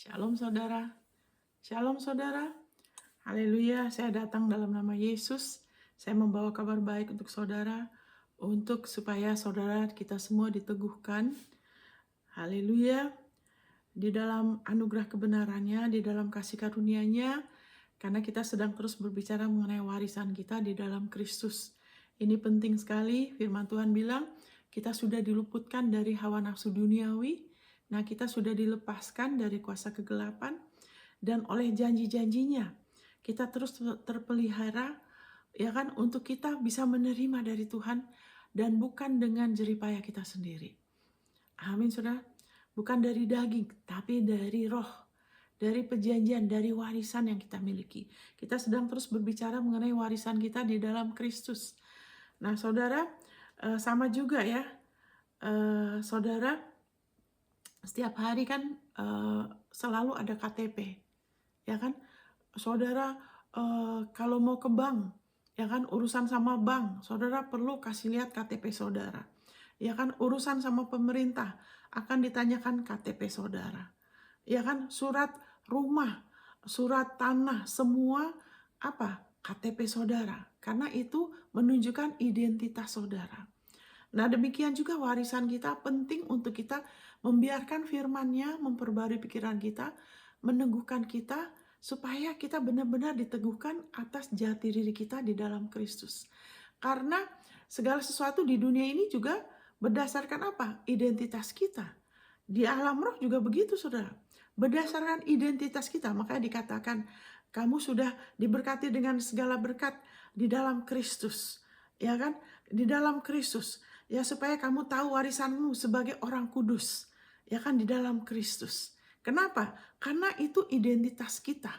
Shalom saudara, shalom saudara, haleluya, saya datang dalam nama Yesus. Saya membawa kabar baik untuk saudara, untuk supaya saudara kita semua diteguhkan, haleluya, di dalam anugerah kebenarannya, di dalam kasih karunia-Nya, karena kita sedang terus berbicara mengenai warisan kita di dalam Kristus. Ini penting sekali, firman Tuhan bilang, kita sudah diluputkan dari hawa nafsu duniawi, nah kita sudah dilepaskan dari kuasa kegelapan, dan oleh janji-janjinya kita terus terpelihara, ya kan, untuk kita bisa menerima dari Tuhan dan bukan dengan jeripaya kita sendiri. Amin, saudara. Bukan dari daging, tapi dari roh, dari perjanjian, dari warisan yang kita miliki. Kita sedang terus berbicara mengenai warisan kita di dalam Kristus. Nah, saudara, sama juga ya, saudara, setiap hari kan selalu ada KTP. Ya kan, saudara, kalau mau ke bank, ya kan, urusan sama bank, saudara perlu kasih lihat KTP saudara. Ya kan, urusan sama pemerintah akan ditanyakan KTP saudara. Ya kan, surat rumah, surat tanah, semua apa? KTP saudara. Karena itu menunjukkan identitas saudara. Nah, demikian juga warisan kita penting untuk kita membiarkan firman-Nya memperbarui pikiran kita, meneguhkan kita, supaya kita benar-benar diteguhkan atas jati diri kita di dalam Kristus. Karena segala sesuatu di dunia ini juga berdasarkan apa? Identitas kita. Di alam roh juga begitu, saudara. Berdasarkan identitas kita, makanya dikatakan, kamu sudah diberkati dengan segala berkat di dalam Kristus. Ya kan? Di dalam Kristus. Ya, supaya kamu tahu warisanmu sebagai orang kudus. Ya kan, di dalam Kristus. Kenapa? Karena itu identitas kita.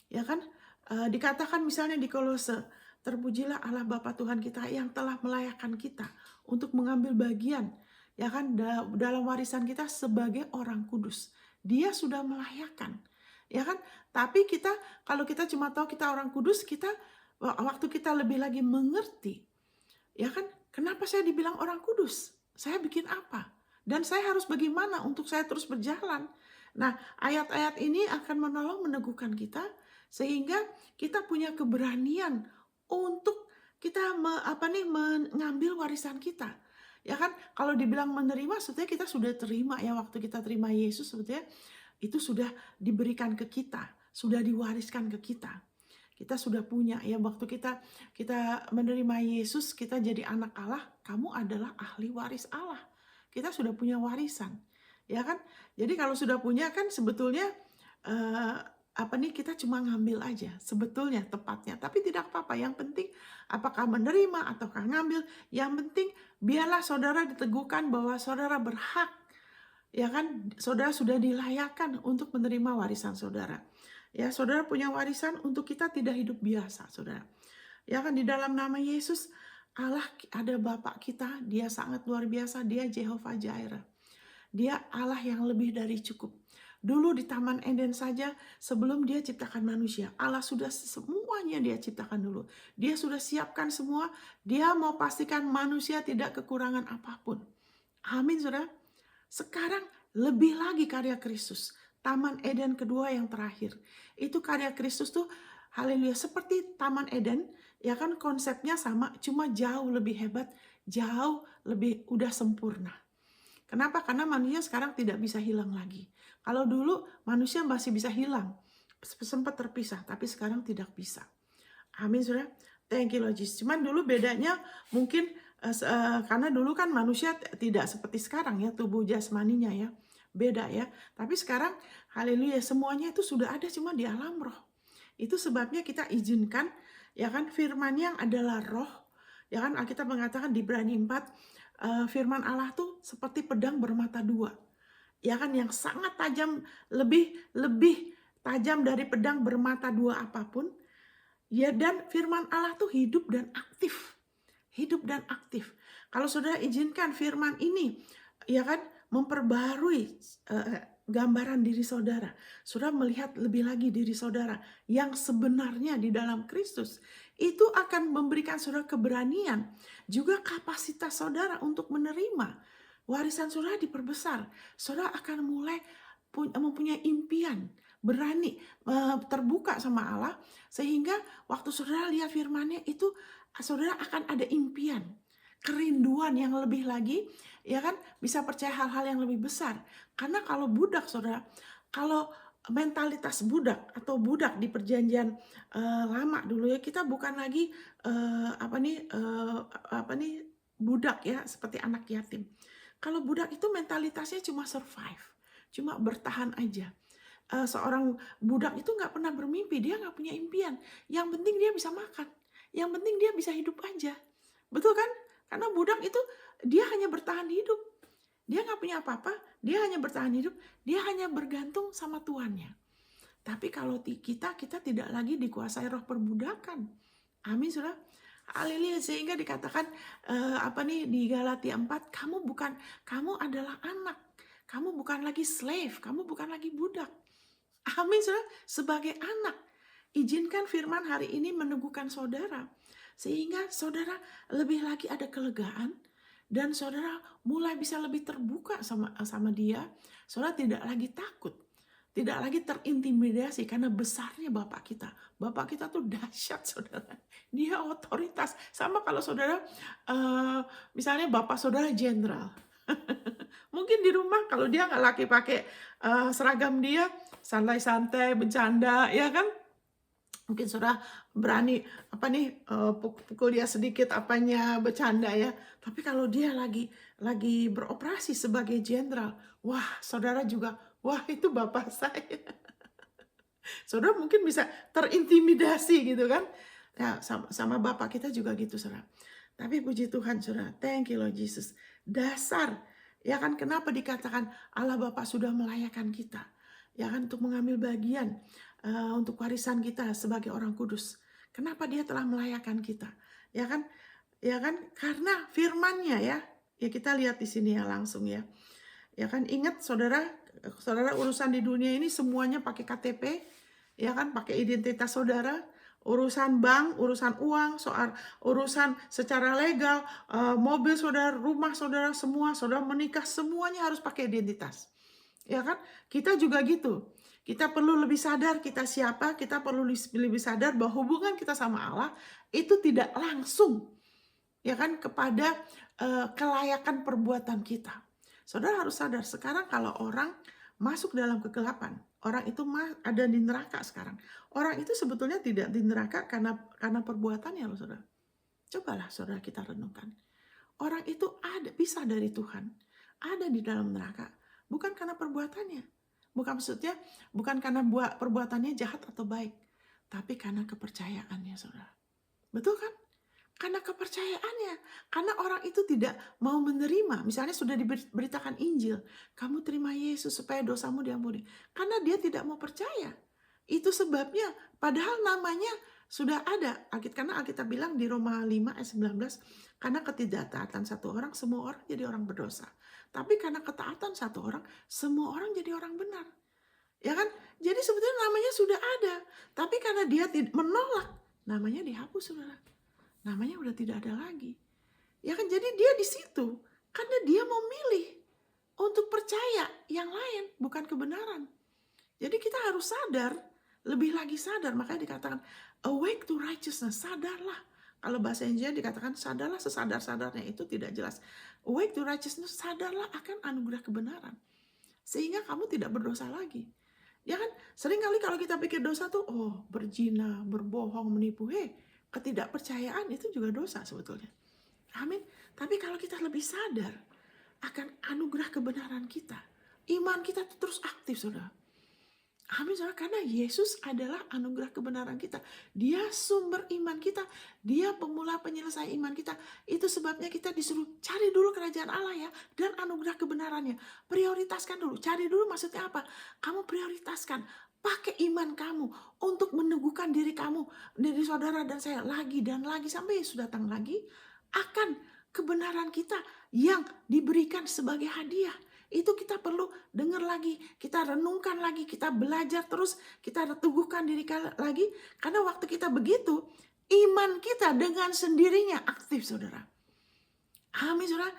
Ya kan? Dikatakan misalnya di Kolose, terpujilah Allah Bapa Tuhan kita yang telah melayakkan kita untuk mengambil bagian, ya kan, dalam warisan kita sebagai orang kudus. Dia sudah melayakkan, ya kan? Tapi kita, kalau kita cuma tahu kita orang kudus, kita waktu kita lebih lagi mengerti, ya kan? Kenapa saya dibilang orang kudus? Saya bikin apa? Dan saya harus bagaimana untuk saya terus berjalan? Nah, ayat-ayat ini akan menolong meneguhkan kita sehingga kita punya keberanian untuk kita mengambil warisan kita. Ya kan? Kalau dibilang menerima, sebetulnya kita sudah terima ya, waktu kita terima Yesus, sebetulnya itu sudah diberikan ke kita, sudah diwariskan ke kita. Kita sudah punya ya, waktu kita menerima Yesus, kita jadi anak Allah, kamu adalah ahli waris Allah. Kita sudah punya warisan. Ya kan? Jadi kalau sudah punya kan sebetulnya kita cuma ngambil aja sebetulnya tepatnya, tapi tidak apa-apa. Yang penting apakah menerima ataukah ngambil, yang penting biarlah saudara diteguhkan bahwa saudara berhak, ya kan, saudara sudah dilayakkan untuk menerima warisan saudara. Ya, saudara punya warisan untuk kita tidak hidup biasa, saudara. Ya kan, di dalam nama Yesus, Allah ada Bapa kita, Dia sangat luar biasa, Dia Jehovah Jireh. Dia Allah yang lebih dari cukup. Dulu di Taman Eden saja, sebelum Dia ciptakan manusia, Allah sudah semuanya Dia ciptakan dulu. Dia sudah siapkan semua, Dia mau pastikan manusia tidak kekurangan apapun. Amin, saudara. Sekarang lebih lagi karya Kristus. Taman Eden kedua yang terakhir. Itu karya Kristus tuh, haleluya, seperti Taman Eden, ya kan, konsepnya sama, cuma jauh lebih hebat, jauh lebih udah sempurna. Kenapa? Karena manusia sekarang tidak bisa hilang lagi. Kalau dulu manusia masih bisa hilang, sempat terpisah, tapi sekarang tidak bisa. Amin, saudara. Thank you, Lord Jesus. Cuman dulu bedanya mungkin karena dulu kan manusia tidak seperti sekarang ya, tubuh jasmaninya ya, beda ya. Tapi sekarang, haleluya, semuanya itu sudah ada, cuma di alam roh. Itu sebabnya kita izinkan, ya kan, firman yang adalah roh, ya kan, Alkitab mengatakan di Ibrani 4, firman Allah tuh seperti pedang bermata dua, ya kan, yang sangat tajam, lebih tajam dari pedang bermata dua apapun. Ya, dan firman Allah tuh hidup dan aktif. Hidup dan aktif. Kalau saudara izinkan firman ini, ya kan, memperbarui gambaran diri saudara. Saudara melihat lebih lagi diri saudara yang sebenarnya di dalam Kristus. Itu akan memberikan saudara keberanian. Juga kapasitas saudara untuk menerima. Warisan saudara diperbesar. Saudara akan mulai mempunyai impian, berani terbuka sama Allah, sehingga waktu saudara lihat firman-Nya itu saudara akan ada impian, kerinduan yang lebih lagi, ya kan, bisa percaya hal-hal yang lebih besar. Karena kalau budak saudara, kalau mentalitas budak atau budak di perjanjian lama dulu ya, kita bukan lagi budak ya, seperti anak yatim. Kalau budak itu mentalitasnya cuma survive, cuma bertahan aja. Seorang budak itu nggak pernah bermimpi, dia nggak punya impian. Yang penting dia bisa makan, yang penting dia bisa hidup aja. Betul kan? Karena budak itu dia hanya bertahan hidup. Dia nggak punya apa-apa, dia hanya bertahan hidup, dia hanya bergantung sama tuannya. Tapi kalau kita tidak lagi dikuasai roh perbudakan. Amin, saudara. Haleluya, sehingga dikatakan di Galatia 4, kamu adalah anak. Kamu bukan lagi slave, kamu bukan lagi budak. Amin, saudara. Sebagai anak, izinkan firman hari ini meneguhkan saudara, sehingga saudara lebih lagi ada kelegaan, dan saudara mulai bisa lebih terbuka sama dia. Saudara tidak lagi takut, tidak lagi terintimidasi karena besarnya Bapak kita. Bapak kita tuh dahsyat, saudara. Dia otoritas. Sama kalau saudara, misalnya Bapak saudara jenderal. Mungkin di rumah kalau dia nggak lagi pakai seragam dia, santai-santai, bercanda, ya kan? Mungkin saudara berani pukul dia sedikit bercanda ya. Tapi kalau dia lagi beroperasi sebagai jenderal, wah saudara juga, wah itu bapak saya. Saudara mungkin bisa terintimidasi gitu kan. Ya, sama bapak kita juga gitu saudara. Tapi puji Tuhan saudara, thank you Lord Jesus. Dasar, ya kan, kenapa dikatakan Allah Bapa sudah melayakan kita, ya kan, untuk mengambil bagian untuk warisan kita sebagai orang kudus. Kenapa dia telah melayakan kita? Ya kan? Karena firman-Nya ya. Ya kita lihat di sini ya langsung ya. Ya kan, ingat saudara urusan di dunia ini semuanya pakai KTP, ya kan, pakai identitas saudara. Urusan bank, urusan uang, soal urusan secara legal, mobil saudara, rumah saudara, semua saudara menikah, semuanya harus pakai identitas. Ya kan? Kita juga gitu. Kita perlu lebih sadar kita siapa, kita perlu lebih sadar bahwa hubungan kita sama Allah itu tidak langsung, ya kan, kepada kelayakan perbuatan kita. Saudara harus sadar, sekarang kalau orang masuk dalam kegelapan, orang itu ada di neraka sekarang. Orang itu sebetulnya tidak di neraka karena perbuatannya loh saudara. Cobalah saudara kita renungkan. Orang itu bisa dari Tuhan, ada di dalam neraka. Bukan karena perbuatannya. Bukan karena perbuatannya jahat atau baik. Tapi karena kepercayaannya saudara. Betul kan? Karena kepercayaannya. Karena orang itu tidak mau menerima. Misalnya sudah diberitakan Injil. Kamu terima Yesus supaya dosamu diampuni. Karena dia tidak mau percaya. Itu sebabnya. Padahal namanya sudah ada. Karena Alkitab bilang di Roma 5 ayat 19. Karena ketidaktaatan satu orang, semua orang jadi orang berdosa. Tapi karena ketaatan satu orang, semua orang jadi orang benar. Ya kan? Jadi sebetulnya namanya sudah ada. Tapi karena dia menolak, namanya dihapus saudara. Namanya udah tidak ada lagi. Ya kan, jadi dia di situ karena dia memilih untuk percaya yang lain, bukan kebenaran. Jadi kita harus sadar, lebih lagi sadar. Makanya dikatakan awake to righteousness, sadarlah. Kalau bahasa Indonesia dikatakan sadarlah sesadar-sadarnya, itu tidak jelas. Awake to righteousness, sadarlah akan anugerah kebenaran. Sehingga kamu tidak berdosa lagi. Ya kan, sering kali kalau kita pikir dosa tuh, berzina, berbohong, menipu. Ketidakpercayaan itu juga dosa sebetulnya. Amin. Tapi kalau kita lebih sadar akan anugerah kebenaran kita, iman kita terus aktif saudara. Amin saudara, karena Yesus adalah anugerah kebenaran kita. Dia sumber iman kita. Dia pemula penyelesai iman kita. Itu sebabnya kita disuruh cari dulu kerajaan Allah ya, dan anugerah kebenarannya. Prioritaskan dulu. Cari dulu maksudnya apa? Kamu prioritaskan. Pakai iman kamu untuk meneguhkan diri kamu, diri saudara dan saya lagi dan lagi sampai Yesus datang lagi, akan kebenaran kita yang diberikan sebagai hadiah. Itu kita perlu dengar lagi, kita renungkan lagi, kita belajar terus, kita teguhkan diri lagi. Karena waktu kita begitu, iman kita dengan sendirinya aktif saudara. Amin saudara.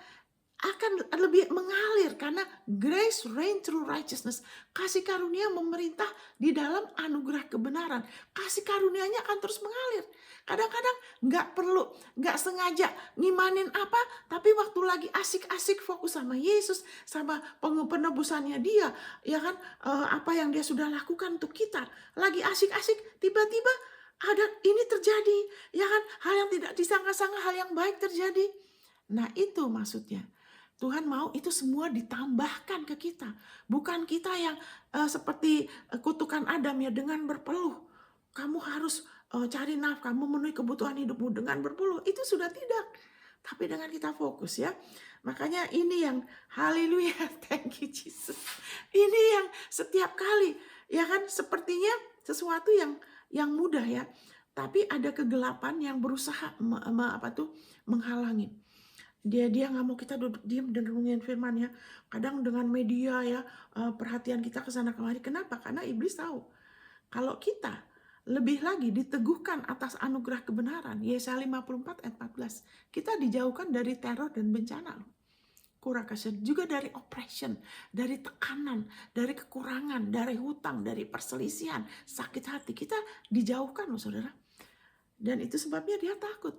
akan lebih mengalir karena grace reign through righteousness. Kasih karunia memerintah di dalam anugerah kebenaran. Kasih karunianya akan terus mengalir. Kadang-kadang nggak sengaja ngimanin apa, tapi waktu lagi asik-asik fokus sama Yesus, sama penebusannya dia, ya kan, apa yang dia sudah lakukan untuk kita, lagi asik-asik, tiba-tiba ada ini terjadi, ya kan, hal yang tidak disangka-sangka, hal yang baik terjadi. Nah itu maksudnya. Tuhan mau itu semua ditambahkan ke kita. Bukan kita yang seperti kutukan Adam ya, dengan berpeluh. Kamu harus cari nafkah, memenuhi kebutuhan hidupmu dengan berpeluh. Itu sudah tidak. Tapi dengan kita fokus ya. Makanya ini yang haleluya, thank you Jesus. Ini yang setiap kali ya kan, sepertinya sesuatu yang mudah ya. Tapi ada kegelapan yang berusaha menghalangi. Dia nggak mau kita duduk diam dan renungin firman ya. Kadang dengan media ya, perhatian kita ke sana kemari. Kenapa? Karena iblis tahu kalau kita lebih lagi diteguhkan atas anugerah kebenaran, Yesaya 54 ayat 14, kita dijauhkan dari teror dan bencana. Kurakasih juga dari oppression, dari tekanan, dari kekurangan, dari hutang, dari perselisihan, sakit hati. Kita dijauhkan loh saudara. Dan itu sebabnya dia takut.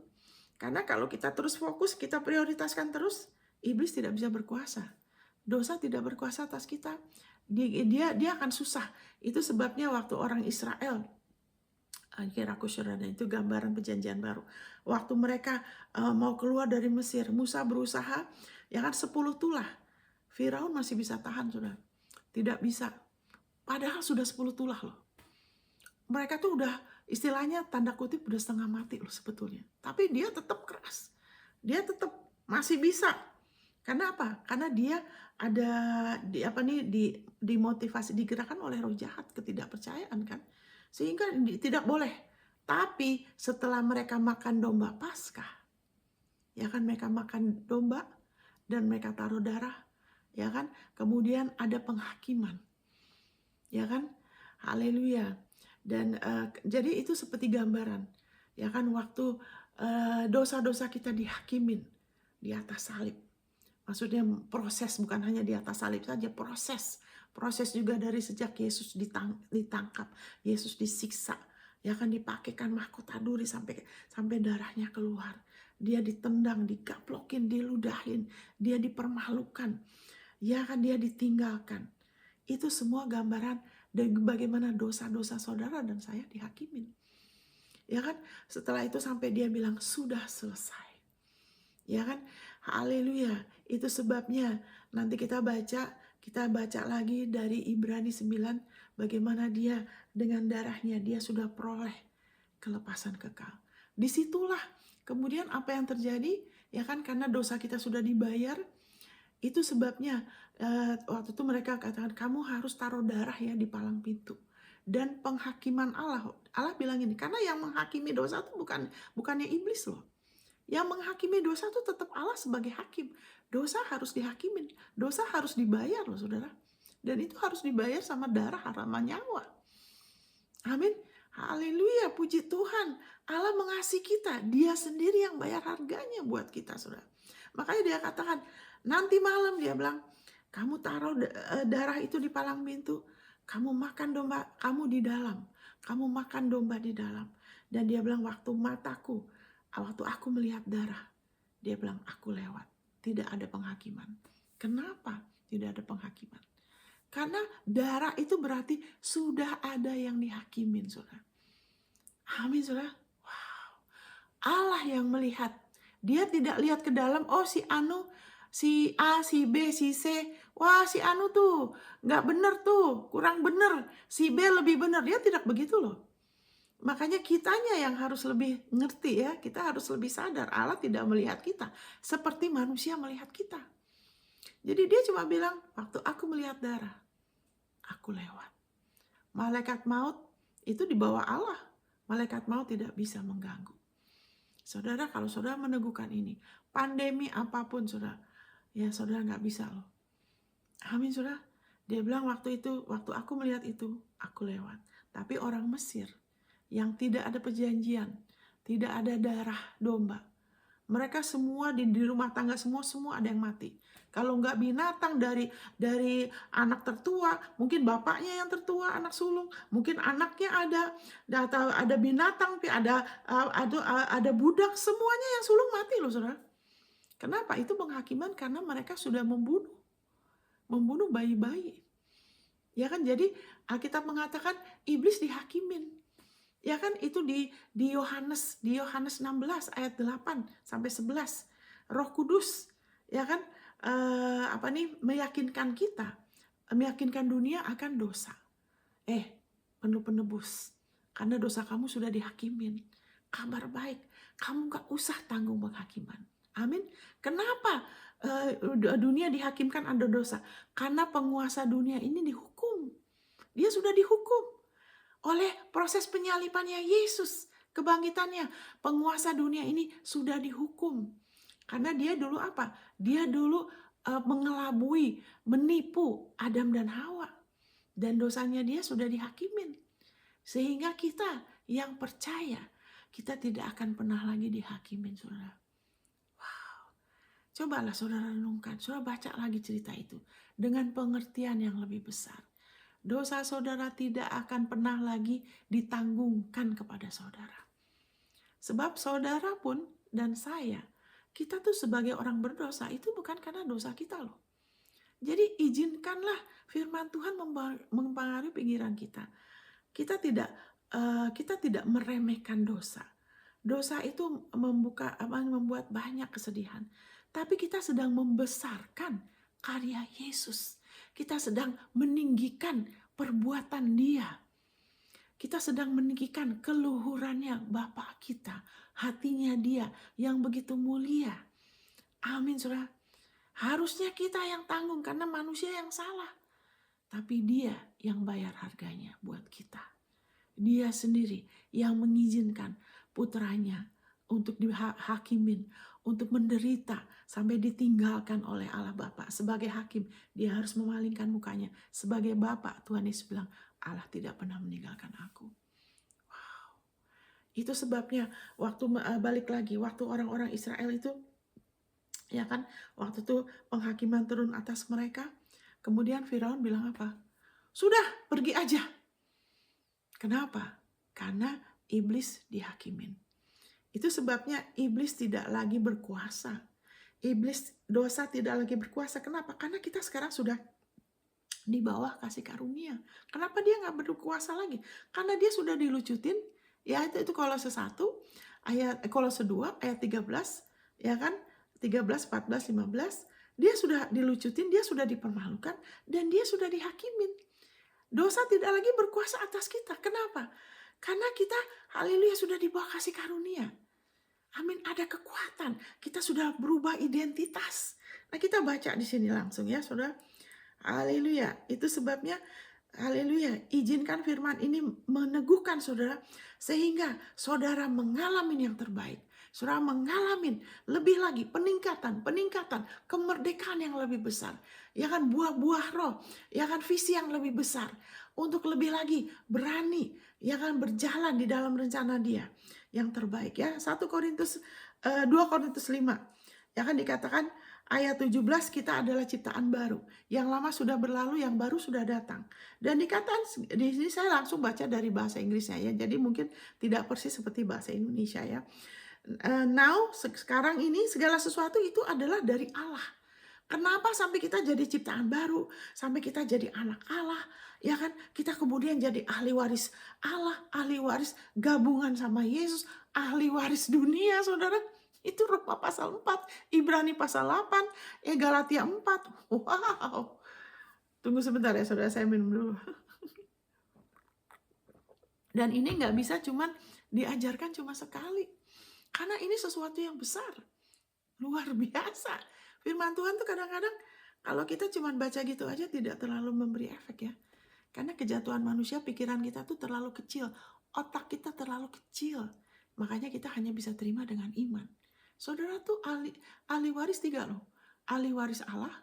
Karena kalau kita terus fokus, kita prioritaskan terus, iblis tidak bisa berkuasa. Dosa tidak berkuasa atas kita. Dia akan susah. Itu sebabnya waktu orang Israel, itu gambaran perjanjian baru. Waktu mereka mau keluar dari Mesir, Musa berusaha, ya kan, 10 tulah. Firaun masih bisa tahan, saudara. Tidak bisa. Padahal sudah 10 tulah loh. Mereka tuh udah istilahnya tanda kutip udah setengah mati loh sebetulnya. Tapi dia tetap keras. Dia tetap masih bisa. Karena apa? Karena dia ada dimotivasi, digerakkan oleh roh jahat, ketidakpercayaan kan. Sehingga tidak boleh. Tapi setelah mereka makan domba Paskah, ya kan, mereka makan domba dan mereka taruh darah, ya kan. Kemudian ada penghakiman. Ya kan? Haleluya. Dan jadi itu seperti gambaran, ya kan, waktu dosa-dosa kita dihakimin di atas salib. Maksudnya proses, bukan hanya di atas salib saja, proses juga dari sejak Yesus ditangkap, Yesus disiksa, ya kan, dipakaikan mahkota duri sampai darahnya keluar. Dia ditendang, digaplokin, diludahin, dia dipermalukan, ya kan, dia ditinggalkan. Itu semua gambaran dan bagaimana dosa-dosa saudara dan saya dihakimin. Ya kan? Setelah itu sampai dia bilang sudah selesai. Ya kan? Haleluya. Itu sebabnya nanti kita baca lagi dari Ibrani 9 bagaimana dia dengan darahnya dia sudah peroleh kelepasan kekal. Disitulah kemudian apa yang terjadi, ya kan, karena dosa kita sudah dibayar. Itu sebabnya waktu itu mereka katakan kamu harus taruh darah ya di palang pintu. Dan penghakiman Allah bilang ini, karena yang menghakimi dosa itu bukannya iblis loh. Yang menghakimi dosa itu tetap Allah sebagai hakim. Dosa harus dihakimin, dosa harus dibayar loh saudara. Dan itu harus dibayar sama darah, sama nyawa. Amin. Haleluya, puji Tuhan. Allah mengasihi kita, dia sendiri yang bayar harganya buat kita saudara. Makanya dia katakan, nanti malam dia bilang, kamu taruh darah itu di palang pintu, kamu makan domba, kamu di dalam, kamu makan domba di dalam. Dan dia bilang waktu aku melihat darah, dia bilang aku lewat, tidak ada penghakiman. Kenapa tidak ada penghakiman? Karena darah itu berarti sudah ada yang dihakimin, saudara. Amin, saudara. Wow. Allah yang melihat. Dia tidak lihat ke dalam, oh si Anu, si A, si B, si C. Wah si Anu tuh nggak bener tuh, kurang bener. Si B lebih bener. Dia tidak begitu loh. Makanya kitanya yang harus lebih ngerti ya. Kita harus lebih sadar. Allah tidak melihat kita seperti manusia melihat kita. Jadi dia cuma bilang, waktu aku melihat darah, aku lewat. Malaikat maut itu di bawah Allah. Malaikat maut tidak bisa mengganggu. Saudara, kalau saudara meneguhkan ini, pandemi apapun saudara, ya saudara nggak bisa loh. Amin saudara. Dia bilang waktu aku melihat itu, aku lewat. Tapi orang Mesir yang tidak ada perjanjian, tidak ada darah domba, Mereka semua di rumah tangga semua ada yang mati. Kalau nggak binatang dari anak tertua, mungkin bapaknya yang tertua, anak sulung, mungkin anaknya atau ada binatang, ada budak, semuanya yang sulung mati loh, saudara. Kenapa? Itu penghakiman karena mereka sudah membunuh bayi-bayi. Ya kan, jadi Alkitab mengatakan iblis dihakimin. Ya kan, itu di Yohanes 16 ayat 8 sampai 11. Roh Kudus ya kan meyakinkan dunia akan dosa. Penebus. Karena dosa kamu sudah dihakimin. Kabar baik, kamu gak usah tanggung penghakiman. Amin. Kenapa dunia dihakimkan ada dosa? Karena penguasa dunia ini dihukum. Dia sudah dihukum oleh proses penyalipannya Yesus, kebangkitannya. Penguasa dunia ini sudah dihukum. Karena dia dulu apa? Dia dulu mengelabui, menipu Adam dan Hawa. Dan dosanya dia sudah dihakimin. Sehingga kita yang percaya, kita tidak akan pernah lagi dihakimin, saudara. Wow. Cobalah saudara renungkan, saudara baca lagi cerita itu dengan pengertian yang lebih besar. Dosa saudara tidak akan pernah lagi ditanggungkan kepada saudara. Sebab saudara pun dan saya, kita tuh sebagai orang berdosa itu bukan karena dosa kita loh. Jadi izinkanlah firman Tuhan mempengaruhi pikiran kita. Kita tidak meremehkan dosa. Dosa itu membuat banyak kesedihan. Tapi kita sedang membesarkan karya Yesus. Kita sedang meninggikan perbuatan Dia. Kita sedang meninggikan keluhurannya Bapa kita. Hatinya Dia yang begitu mulia. Amin, saudara. Harusnya kita yang tanggung karena manusia yang salah. Tapi Dia yang bayar harganya buat kita. Dia sendiri yang mengizinkan putranya untuk dihakimin, untuk menderita sampai ditinggalkan oleh Allah Bapa. Sebagai hakim, dia harus memalingkan mukanya. Sebagai Bapa, Tuhan Yesus bilang, Allah tidak pernah meninggalkan aku. Wow. Itu sebabnya waktu balik lagi, waktu orang-orang Israel itu, ya kan, waktu itu penghakiman turun atas mereka, kemudian Firaun bilang apa? Sudah, pergi aja. Kenapa? Karena iblis dihakimin. Itu sebabnya iblis tidak lagi berkuasa. Iblis dosa tidak lagi berkuasa. Kenapa? Karena kita sekarang sudah di bawah kasih karunia. Kenapa dia nggak berkuasa lagi? Karena dia sudah dilucutin. Ya itu Kolose 1 ayat Kolose 2 ayat 13, ya kan? 13, 14, 15. Dia sudah dilucutin, dia sudah dipermalukan, dan dia sudah dihakimin. Dosa tidak lagi berkuasa atas kita. Kenapa? Karena kita, haleluya, sudah di bawah kasih karunia. Amin, ada kekuatan. Kita sudah berubah identitas. Nah, kita baca di sini langsung ya, saudara. Haleluya. Itu sebabnya, haleluya, izinkan firman ini meneguhkan saudara, sehingga saudara mengalami yang terbaik. Saudara mengalami lebih lagi peningkatan, kemerdekaan yang lebih besar. Ya kan, buah-buah roh, ya kan, visi yang lebih besar. Untuk lebih lagi berani, ya kan, berjalan di dalam rencana Dia yang terbaik ya. 2 Korintus 5. Ya kan dikatakan ayat 17, kita adalah ciptaan baru. Yang lama sudah berlalu, yang baru sudah datang. Dan dikatakan di sini saya langsung baca dari bahasa Inggrisnya ya. Jadi mungkin tidak persis seperti bahasa Indonesia ya. Now, sekarang ini segala sesuatu itu adalah dari Allah. Kenapa sampai kita jadi ciptaan baru, sampai kita jadi anak Allah, ya kan? Kita kemudian jadi ahli waris Allah, ahli waris gabungan sama Yesus, ahli waris dunia, saudara. Itu Roma pasal 4, Ibrani pasal 8, Galatia 4. Wow. Tunggu sebentar ya, saudara, saya minum dulu. Dan ini nggak bisa cuman diajarkan cuma sekali. Karena ini sesuatu yang besar. Luar biasa. Firman Tuhan tuh kadang-kadang kalau kita cuma baca gitu aja tidak terlalu memberi efek ya. Karena kejatuhan manusia, pikiran kita tuh terlalu kecil. Otak kita terlalu kecil. Makanya kita hanya bisa terima dengan iman. Saudara tuh ahli waris 3 loh. Ahli waris Allah,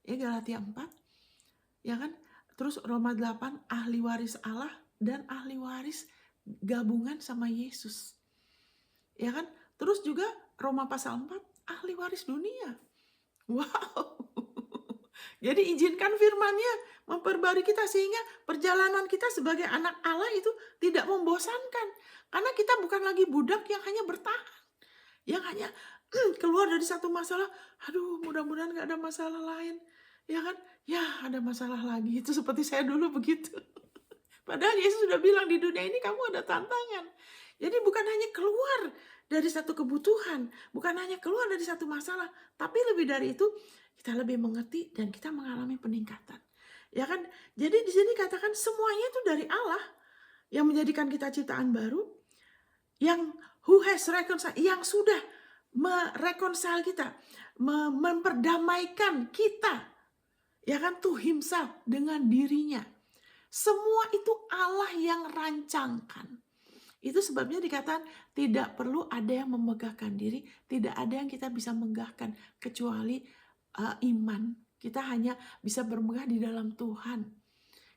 ya Galatia 4. Ya kan? Terus Roma 8, ahli waris Allah dan ahli waris gabungan sama Yesus. Ya kan? Terus juga Roma pasal 4, ahli waris dunia. Wow. Jadi izinkan firman-Nya memperbarui kita sehingga perjalanan kita sebagai anak Allah itu tidak membosankan. Karena kita bukan lagi budak yang hanya bertahan. Yang hanya keluar dari satu masalah, aduh mudah-mudahan gak ada masalah lain. Ya kan? Ya ada masalah lagi. Itu seperti saya dulu begitu. Padahal Yesus sudah bilang di dunia ini kamu ada tantangan. Jadi bukan hanya keluar dari satu kebutuhan, bukan hanya keluar dari satu masalah, tapi lebih dari itu kita lebih mengerti dan kita mengalami peningkatan. Ya kan? Jadi di sini katakan semuanya itu dari Allah yang menjadikan kita ciptaan baru, yang yang sudah mereconcile kita, memperdamaikan kita, ya kan, to himself, dengan dirinya. Semua itu Allah yang rancangkan. Itu sebabnya dikatakan tidak perlu ada yang memegahkan diri, tidak ada yang kita bisa megahkan kecuali iman. Kita hanya bisa bermegah di dalam Tuhan.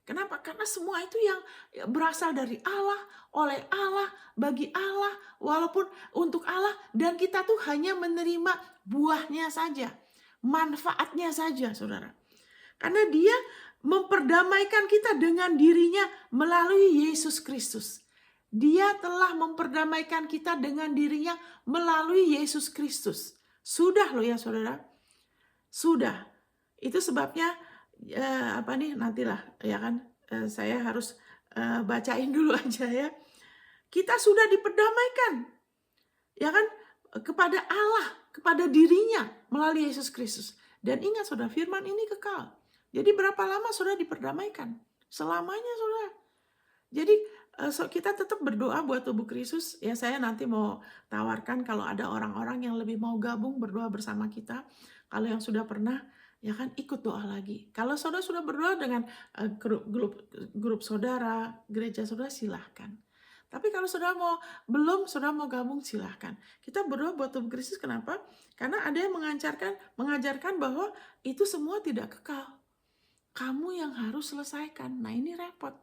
Kenapa? Karena semua itu yang berasal dari Allah, oleh Allah, bagi Allah, walaupun untuk Allah, dan kita tuh hanya menerima buahnya saja, manfaatnya saja, saudara. Karena Dia memperdamaikan kita dengan dirinya melalui Yesus Kristus. Dia telah memperdamaikan kita dengan dirinya melalui Yesus Kristus. Sudah loh ya saudara. Sudah. Itu sebabnya nantilah ya kan, saya harus bacain dulu aja ya. Kita sudah diperdamaikan ya kan, kepada Allah, kepada dirinya melalui Yesus Kristus. Dan ingat saudara, firman ini kekal. Jadi berapa lama saudara diperdamaikan? Selamanya saudara. Jadi kita tetap berdoa buat tubuh Kristus. Ya saya nanti mau tawarkan kalau ada orang-orang yang lebih mau gabung berdoa bersama kita. Kalau yang sudah pernah, ya kan, ikut doa lagi. Kalau saudara sudah berdoa dengan grup saudara, gereja saudara, silahkan. Tapi kalau saudara mau gabung, silahkan. Kita berdoa buat tubuh Kristus. Kenapa? Karena ada yang mengajarkan bahwa itu semua tidak kekal. Kamu yang harus selesaikan. Nah ini repot.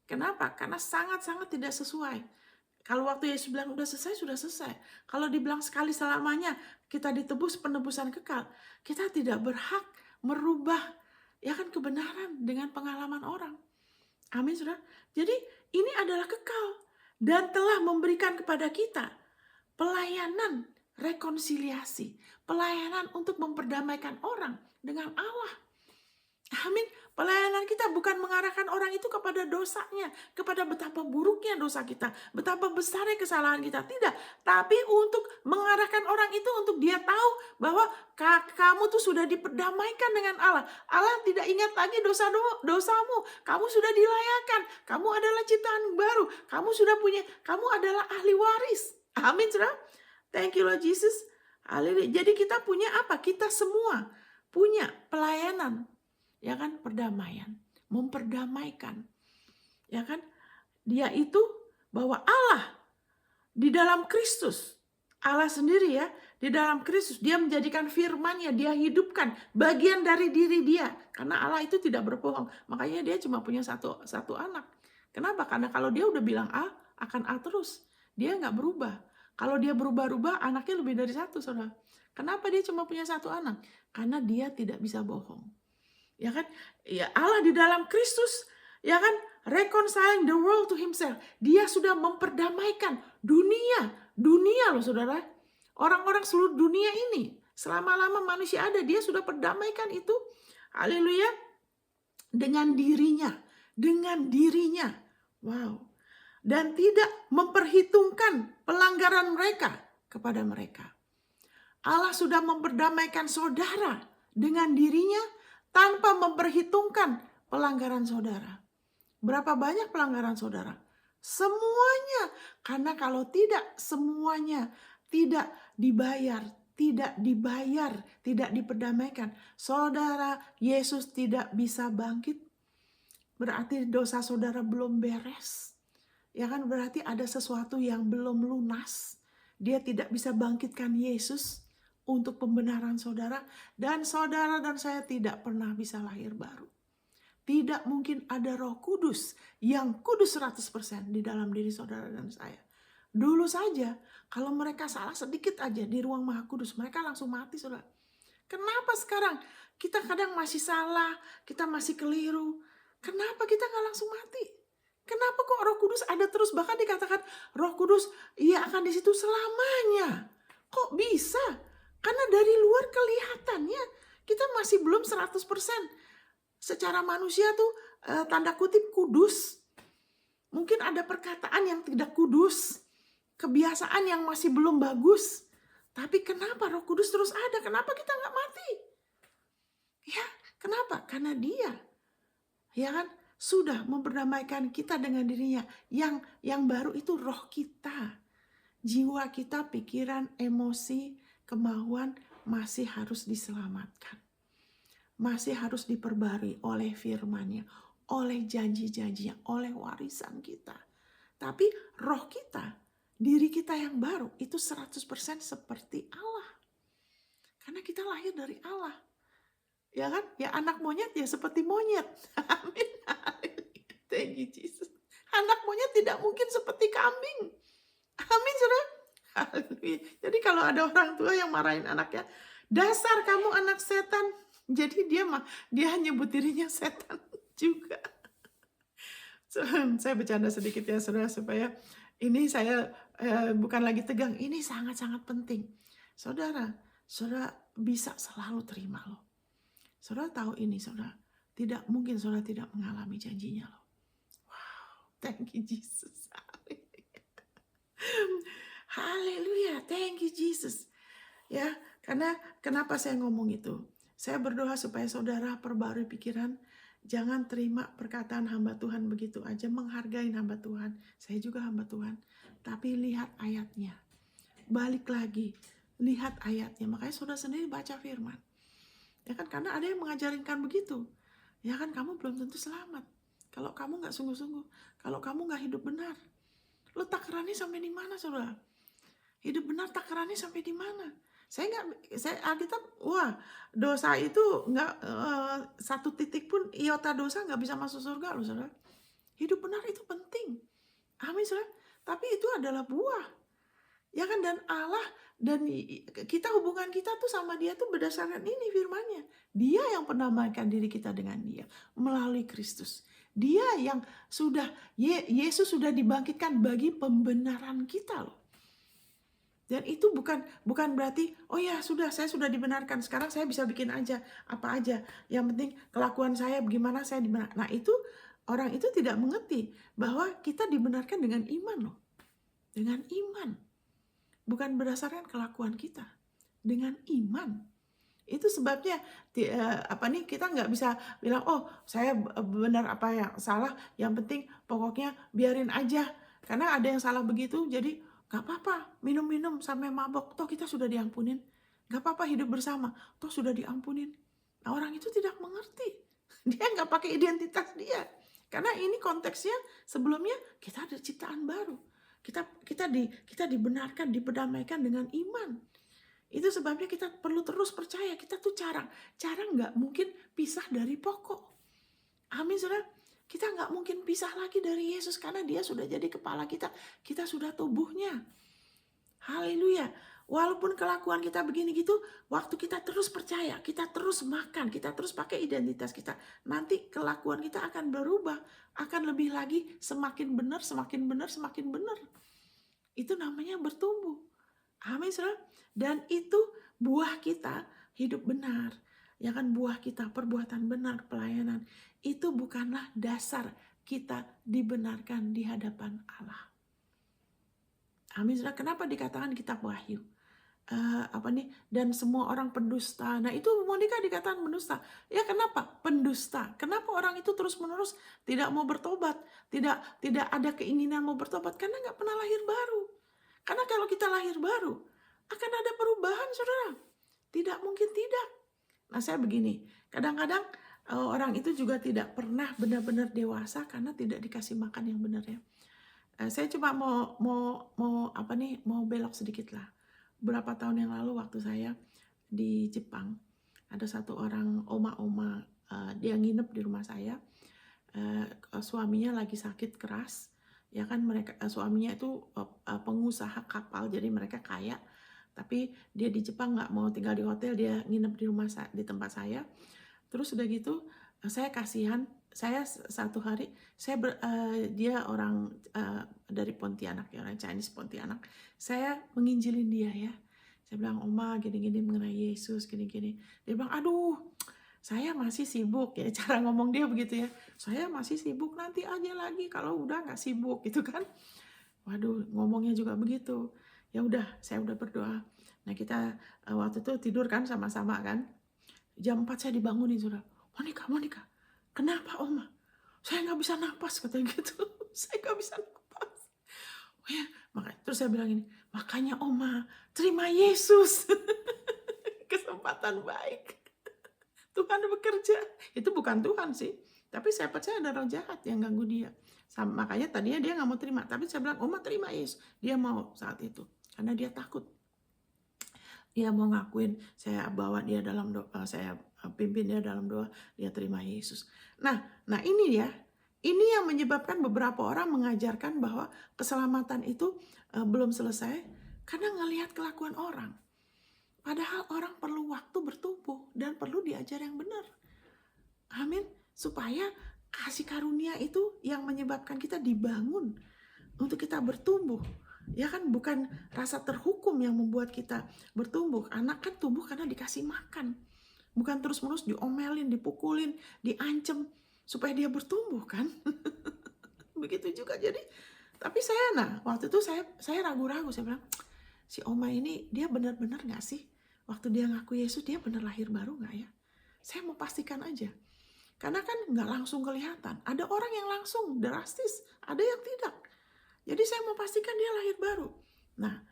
Kenapa? Karena sangat-sangat tidak sesuai. Kalau waktu Yesus bilang udah selesai, sudah selesai. Kalau dibilang sekali selamanya kita ditebus penebusan kekal, kita tidak berhak merubah ya kan kebenaran dengan pengalaman orang. Amin saudara. Jadi ini adalah kekal dan telah memberikan kepada kita pelayanan rekonsiliasi, pelayanan untuk memperdamaikan orang dengan Allah. Amin. Pelayanan kita bukan mengarahkan orang itu kepada dosanya, kepada betapa buruknya dosa kita, betapa besarnya kesalahan kita. Tidak. Tapi untuk mengarahkan orang itu untuk dia tahu bahwa kamu tuh sudah diperdamaikan dengan Allah. Allah tidak ingat lagi dosamu. Kamu sudah dilayakan. Kamu adalah ciptaan baru. Kamu adalah ahli waris. Amin, saudara. Thank you Lord Jesus. Haleluya. Jadi kita punya apa? Kita semua punya pelayanan. Ya kan, perdamaian, memperdamaikan. Ya kan? Dia itu bahwa Allah di dalam Kristus, Allah sendiri ya, di dalam Kristus dia menjadikan firman-Nya, dia hidupkan bagian dari diri dia. Karena Allah itu tidak berbohong. Makanya dia cuma punya satu anak. Kenapa? Karena kalau dia udah bilang A, akan A terus. Dia nggak berubah. Kalau dia berubah-ubah, anaknya lebih dari satu, saudara. Kenapa dia cuma punya satu anak? Karena dia tidak bisa bohong. Ya kan? Ya Allah di dalam Kristus, ya kan, reconciling the world to himself. Dia sudah memperdamaikan dunia loh saudara. Orang-orang seluruh dunia ini, selama-lama manusia ada, dia sudah perdamaikan itu. Haleluya. Dengan dirinya. Wow. Dan tidak memperhitungkan pelanggaran mereka kepada mereka. Allah sudah memperdamaikan saudara dengan dirinya tanpa memperhitungkan pelanggaran saudara. Berapa banyak pelanggaran saudara? Semuanya. Karena kalau tidak semuanya tidak dibayar, tidak diperdamaikan, saudara, Yesus tidak bisa bangkit. Berarti dosa saudara belum beres. Ya kan, berarti ada sesuatu yang belum lunas. Dia tidak bisa bangkitkan Yesus untuk pembenaran saudara, dan saudara dan saya tidak pernah bisa lahir baru. Tidak mungkin ada Roh Kudus yang kudus 100% di dalam diri saudara dan saya. Dulu saja, kalau mereka salah sedikit aja di ruang Maha Kudus, mereka langsung mati, saudara. Kenapa sekarang kita kadang masih salah, kita masih keliru? Kenapa kita nggak langsung mati? Kenapa kok Roh Kudus ada terus? Bahkan dikatakan Roh Kudus, ia akan di situ selamanya. Kok bisa? Karena dari luar kelihatannya kita masih belum 100%. Secara manusia tuh tanda kutip kudus. Mungkin ada perkataan yang tidak kudus. Kebiasaan yang masih belum bagus. Tapi kenapa Roh Kudus terus ada? Kenapa kita nggak mati? Ya, kenapa? Karena Dia, ya kan, sudah memperdamaikan kita dengan dirinya. Yang baru itu roh kita. Jiwa kita, pikiran, emosi, kemauan masih harus diselamatkan. Masih harus diperbarui oleh firman-Nya, oleh janji-janjinya, oleh warisan kita. Tapi roh kita, diri kita yang baru itu 100% seperti Allah. Karena kita lahir dari Allah. Ya kan? Ya anak monyet ya seperti monyet. Amin. Thank you Jesus. Anak monyet tidak mungkin seperti kambing. Amin, saudara. Jadi kalau ada orang tua yang marahin anaknya, dasar kamu anak setan. Jadi dia nyebut dirinya setan juga. Saya bercanda sedikit ya saudara, supaya ini saya bukan lagi tegang. Ini sangat-sangat penting. Saudara bisa selalu terima loh. Saudara tahu ini, saudara. Tidak mungkin saudara tidak mengalami janjinya loh. Wow, thank you Jesus. Haleluya, thank you Jesus. Ya, karena kenapa saya ngomong itu? Saya berdoa supaya saudara perbarui pikiran, jangan terima perkataan hamba Tuhan begitu aja, menghargai hamba Tuhan. Saya juga hamba Tuhan. Tapi lihat ayatnya. Balik lagi, lihat ayatnya. Makanya saudara sendiri baca firman. Ya kan, karena ada yang mengajarkan begitu. Ya kan, kamu belum tentu selamat. Kalau kamu nggak sungguh-sungguh, kalau kamu nggak hidup benar. Lo takarannya sampai di mana, saudara? Hidup benar takarannya sampai di mana? Saya Alkitab, dosa itu nggak satu titik pun iota dosa nggak bisa masuk surga loh, saudara. Hidup benar itu penting. Amin, saudara. Tapi itu adalah buah. Ya kan, dan Allah dan kita, hubungan kita tuh sama Dia tuh berdasarkan ini firman-Nya. Dia yang mendamaikan diri kita dengan Dia melalui Kristus. Dia yang sudah, Yesus sudah dibangkitkan bagi pembenaran kita loh. Dan itu bukan berarti, oh ya sudah, saya sudah dibenarkan, sekarang saya bisa bikin aja apa aja, yang penting kelakuan saya bagaimana saya dibenarkan. Nah itu, orang itu tidak mengerti bahwa kita dibenarkan dengan iman loh. Dengan iman. Bukan berdasarkan kelakuan kita, dengan iman. Itu sebabnya kita nggak bisa bilang, oh saya benar apa yang salah, yang penting pokoknya biarin aja. Karena ada yang salah begitu, jadi gak apa-apa minum-minum sampai mabok, toh kita sudah diampunin. Gak apa-apa hidup bersama, toh sudah diampunin. Nah, orang itu tidak mengerti. Dia nggak pakai identitas dia. Karena ini konteksnya sebelumnya kita ada ciptaan baru. Kita dibenarkan, diperdamaikan dengan iman. Itu sebabnya kita perlu terus percaya. Kita tuh cara nggak mungkin pisah dari pokok. Amin, saudara. Kita nggak mungkin pisah lagi dari Yesus karena Dia sudah jadi kepala kita. Kita sudah tubuhnya. Haleluya. Walaupun kelakuan kita begini gitu, waktu kita terus percaya, kita terus makan, kita terus pakai identitas kita, nanti kelakuan kita akan berubah, akan lebih lagi semakin benar, semakin benar, semakin benar. Itu namanya bertumbuh. Amin, saudara. Dan itu buah kita hidup benar. Ya kan, buah kita perbuatan benar, pelayanan. Itu bukanlah dasar kita dibenarkan di hadapan Allah. Amin, saudara. Kenapa dikatakan kitab Wahyu? Dan semua orang pendusta. Nah itu Monica dikatakan pendusta. Ya kenapa? Pendusta. Kenapa orang itu terus menerus tidak mau bertobat, tidak ada keinginan mau bertobat? Karena nggak pernah lahir baru. Karena kalau kita lahir baru akan ada perubahan, saudara. Tidak mungkin tidak. Nah saya begini, kadang-kadang orang itu juga tidak pernah benar-benar dewasa karena tidak dikasih makan yang benar ya. Saya cuma mau belok sedikit lah. Beberapa tahun yang lalu waktu saya di Jepang, ada satu orang dia nginep di rumah saya. Suaminya lagi sakit keras, Ya kan mereka suaminya itu pengusaha kapal, jadi mereka kaya. Tapi dia di Jepang nggak mau tinggal di hotel, dia nginep di rumah di tempat saya. Terus udah gitu saya kasihan, saya satu hari dia orang dari Pontianak ya, orang Chinese Pontianak. Saya menginjilin dia ya. Saya bilang, Oma gini-gini mengenai Yesus, gini-gini. Dia bilang, aduh saya masih sibuk ya, cara ngomong dia begitu ya. Saya masih sibuk, nanti aja lagi kalau udah nggak sibuk gitu kan. Waduh, ngomongnya juga begitu. Ya udah, saya udah berdoa. Nah kita waktu itu tidur kan sama-sama kan. Jam 4 saya dibangunin, saudara. Monica, kenapa Oma? Saya nggak bisa napas, katanya gitu. Saya nggak bisa napas. Oh ya, terus saya bilang ini, makanya Oma, terima Yesus. Kesempatan baik. Tuhan bekerja. Itu bukan Tuhan sih. Tapi saya percaya ada roh jahat yang ganggu dia. Makanya tadinya dia nggak mau terima. Tapi saya bilang, Oma terima Yesus. Dia mau saat itu. Karena dia takut. Dia mau ngakuin, saya bawa dia dalam doa, saya pimpin dia dalam doa, dia terima Yesus. Nah ini ya, ini yang menyebabkan beberapa orang mengajarkan bahwa keselamatan itu belum selesai karena ngelihat kelakuan orang. Padahal orang perlu waktu bertumbuh dan perlu diajar yang benar. Amin. Supaya kasih karunia itu yang menyebabkan kita dibangun untuk kita bertumbuh. Ya kan, bukan rasa terhukum yang membuat kita bertumbuh. Anak kan tumbuh karena dikasih makan. Bukan terus-menerus diomelin, dipukulin, diancem supaya dia bertumbuh kan. Begitu juga. Jadi tapi waktu itu saya ragu-ragu, saya bilang, si Oma ini dia benar-benar gak sih? Waktu dia ngaku Yesus, dia benar lahir baru gak ya? Saya mau pastikan aja. Karena kan gak langsung kelihatan. Ada orang yang langsung drastis, ada yang tidak. Jadi saya mau pastikan dia lahir baru. Nah,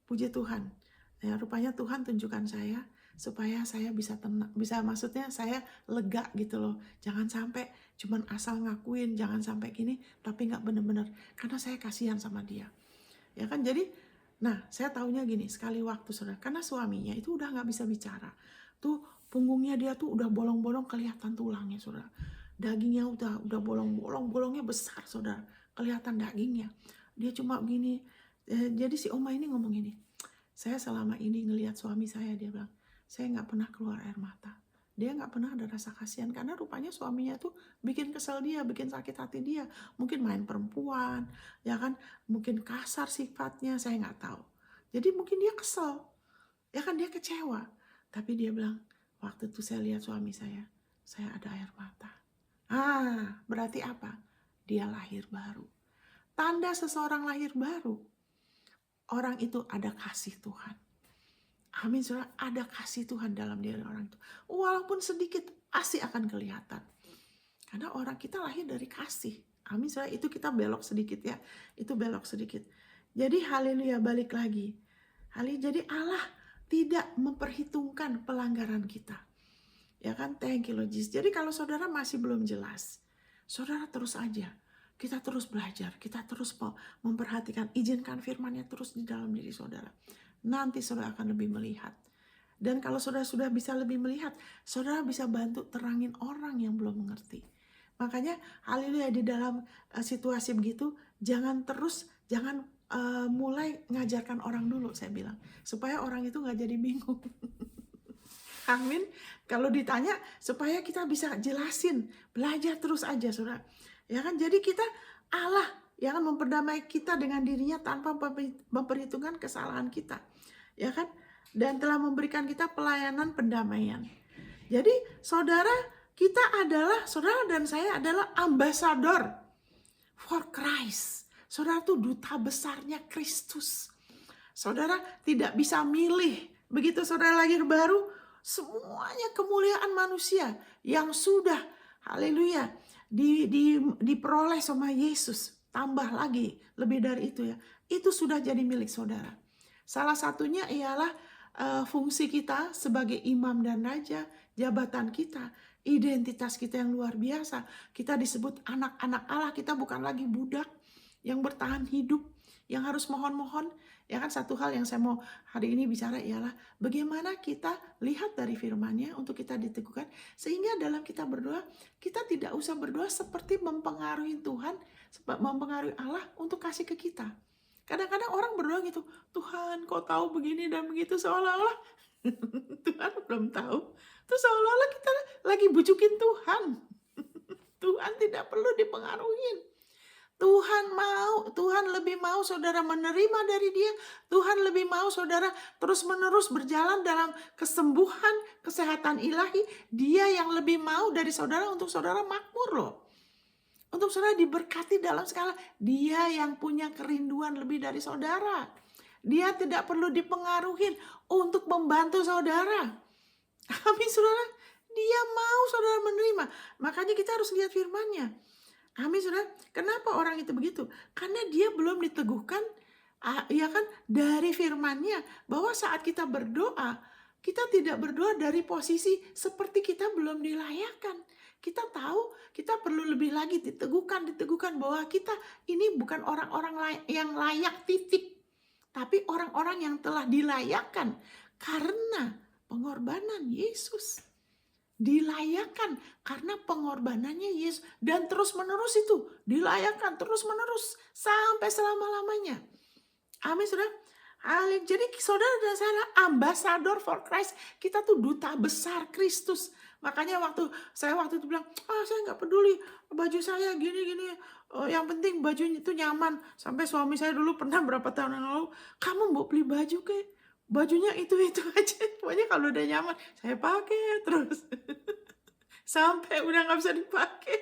puji Tuhan. Ya, rupanya Tuhan tunjukkan saya supaya saya bisa tenang, maksudnya saya lega gitu loh. Jangan sampai cuman asal ngakuin, jangan sampai gini, tapi nggak benar-benar. Karena saya kasihan sama dia. Ya kan, jadi, saya taunya gini, sekali waktu saudara, karena suaminya itu udah nggak bisa bicara. Tuh punggungnya dia tuh udah bolong-bolong, kelihatan tulangnya saudara. Dagingnya udah bolong-bolong, bolongnya besar saudara, kelihatan dagingnya. Dia cuma gini. Jadi si Oma ini ngomong gini, saya selama ini ngelihat suami saya, dia bilang, saya nggak pernah keluar air mata. Dia nggak pernah ada rasa kasihan karena rupanya suaminya tuh bikin kesel dia, bikin sakit hati dia. Mungkin main perempuan, ya kan, mungkin kasar sifatnya, saya nggak tahu. Jadi mungkin dia kesel, ya kan, dia kecewa. Tapi dia bilang, waktu itu saya lihat suami saya ada air mata. Berarti apa? Dia lahir baru. Tanda seseorang lahir baru, orang itu ada kasih Tuhan. Amin, saudara, ada kasih Tuhan dalam diri orang itu. Walaupun sedikit, pasti akan kelihatan. Karena orang kita lahir dari kasih. Amin, saudara, itu kita belok sedikit ya. Itu belok sedikit. Jadi haleluya, balik lagi. Jadi Allah tidak memperhitungkan pelanggaran kita. Ya kan, thank you Lord Jesus. Jadi kalau saudara masih belum jelas, saudara terus aja. Kita terus belajar, kita terus memperhatikan, izinkan firman-Nya terus di dalam diri saudara. Nanti saudara akan lebih melihat. Dan kalau saudara sudah bisa lebih melihat, saudara bisa bantu terangin orang yang belum mengerti. Makanya haleluya, di dalam situasi begitu, jangan mulai ngajarkan orang dulu, saya bilang. Supaya orang itu gak jadi bingung. Amin. Kalau ditanya, supaya kita bisa jelasin, belajar terus aja saudara. Ya kan, jadi Allah yang memperdamai kita dengan dirinya tanpa memperhitungkan kesalahan kita. Ya kan? Dan telah memberikan kita pelayanan pendamaian. Jadi saudara dan saya adalah ambassador for Christ. Saudara tuh duta besarnya Kristus. Saudara tidak bisa milih. Begitu saudara lahir baru, semuanya kemuliaan manusia yang sudah, haleluya, diperoleh sama Yesus, tambah lagi lebih dari itu ya, itu sudah jadi milik saudara. Salah satunya ialah fungsi kita sebagai imam dan raja, jabatan kita, identitas kita yang luar biasa. Kita disebut anak-anak Allah, kita bukan lagi budak yang bertahan hidup, yang harus mohon-mohon. Ya kan, satu hal yang saya mau hari ini bicara ialah bagaimana kita lihat dari firman-Nya untuk kita diteguhkan. Sehingga dalam kita berdoa, kita tidak usah berdoa seperti mempengaruhi Tuhan, mempengaruhi Allah untuk kasih ke kita. Kadang-kadang orang berdoa gitu, Tuhan kau tahu begini dan begitu, seolah-olah Tuhan belum tahu. Terus seolah-olah kita lagi bujukin Tuhan. Tuhan tidak perlu dipengaruhi. Tuhan lebih mau saudara menerima dari Dia. Tuhan lebih mau saudara terus-menerus berjalan dalam kesembuhan, kesehatan ilahi. Dia yang lebih mau dari saudara untuk saudara makmur loh. Untuk saudara diberkati dalam skala. Dia yang punya kerinduan lebih dari saudara. Dia tidak perlu dipengaruhi untuk membantu saudara. Amin saudara. Dia mau saudara menerima. Makanya kita harus lihat firman-Nya. Amin saudara. Kenapa orang itu begitu? Karena dia belum diteguhkan ya kan, dari firman-Nya. Bahwa saat kita berdoa, kita tidak berdoa dari posisi seperti kita belum dilayakkan. Kita tahu kita perlu lebih lagi diteguhkan bahwa kita ini bukan orang-orang yang layak titik. Tapi orang-orang yang telah dilayakkan karena pengorbanan Yesus. Dilayakkan karena pengorbanannya Yesus. Dan terus-menerus itu dilayakkan terus-menerus sampai selama-lamanya. Amin saudara. Jadi saudara dan saya ambassador for Christ. Kita tuh duta besar Kristus. Makanya waktu itu bilang, saya nggak peduli baju saya gini-gini. Yang penting bajunya itu nyaman. Sampai suami saya dulu pernah berapa tahun yang lalu, kamu mau beli baju ke? Bajunya itu aja. Pokoknya kalau udah nyaman, saya pakai terus. Sampai udah nggak bisa dipakai.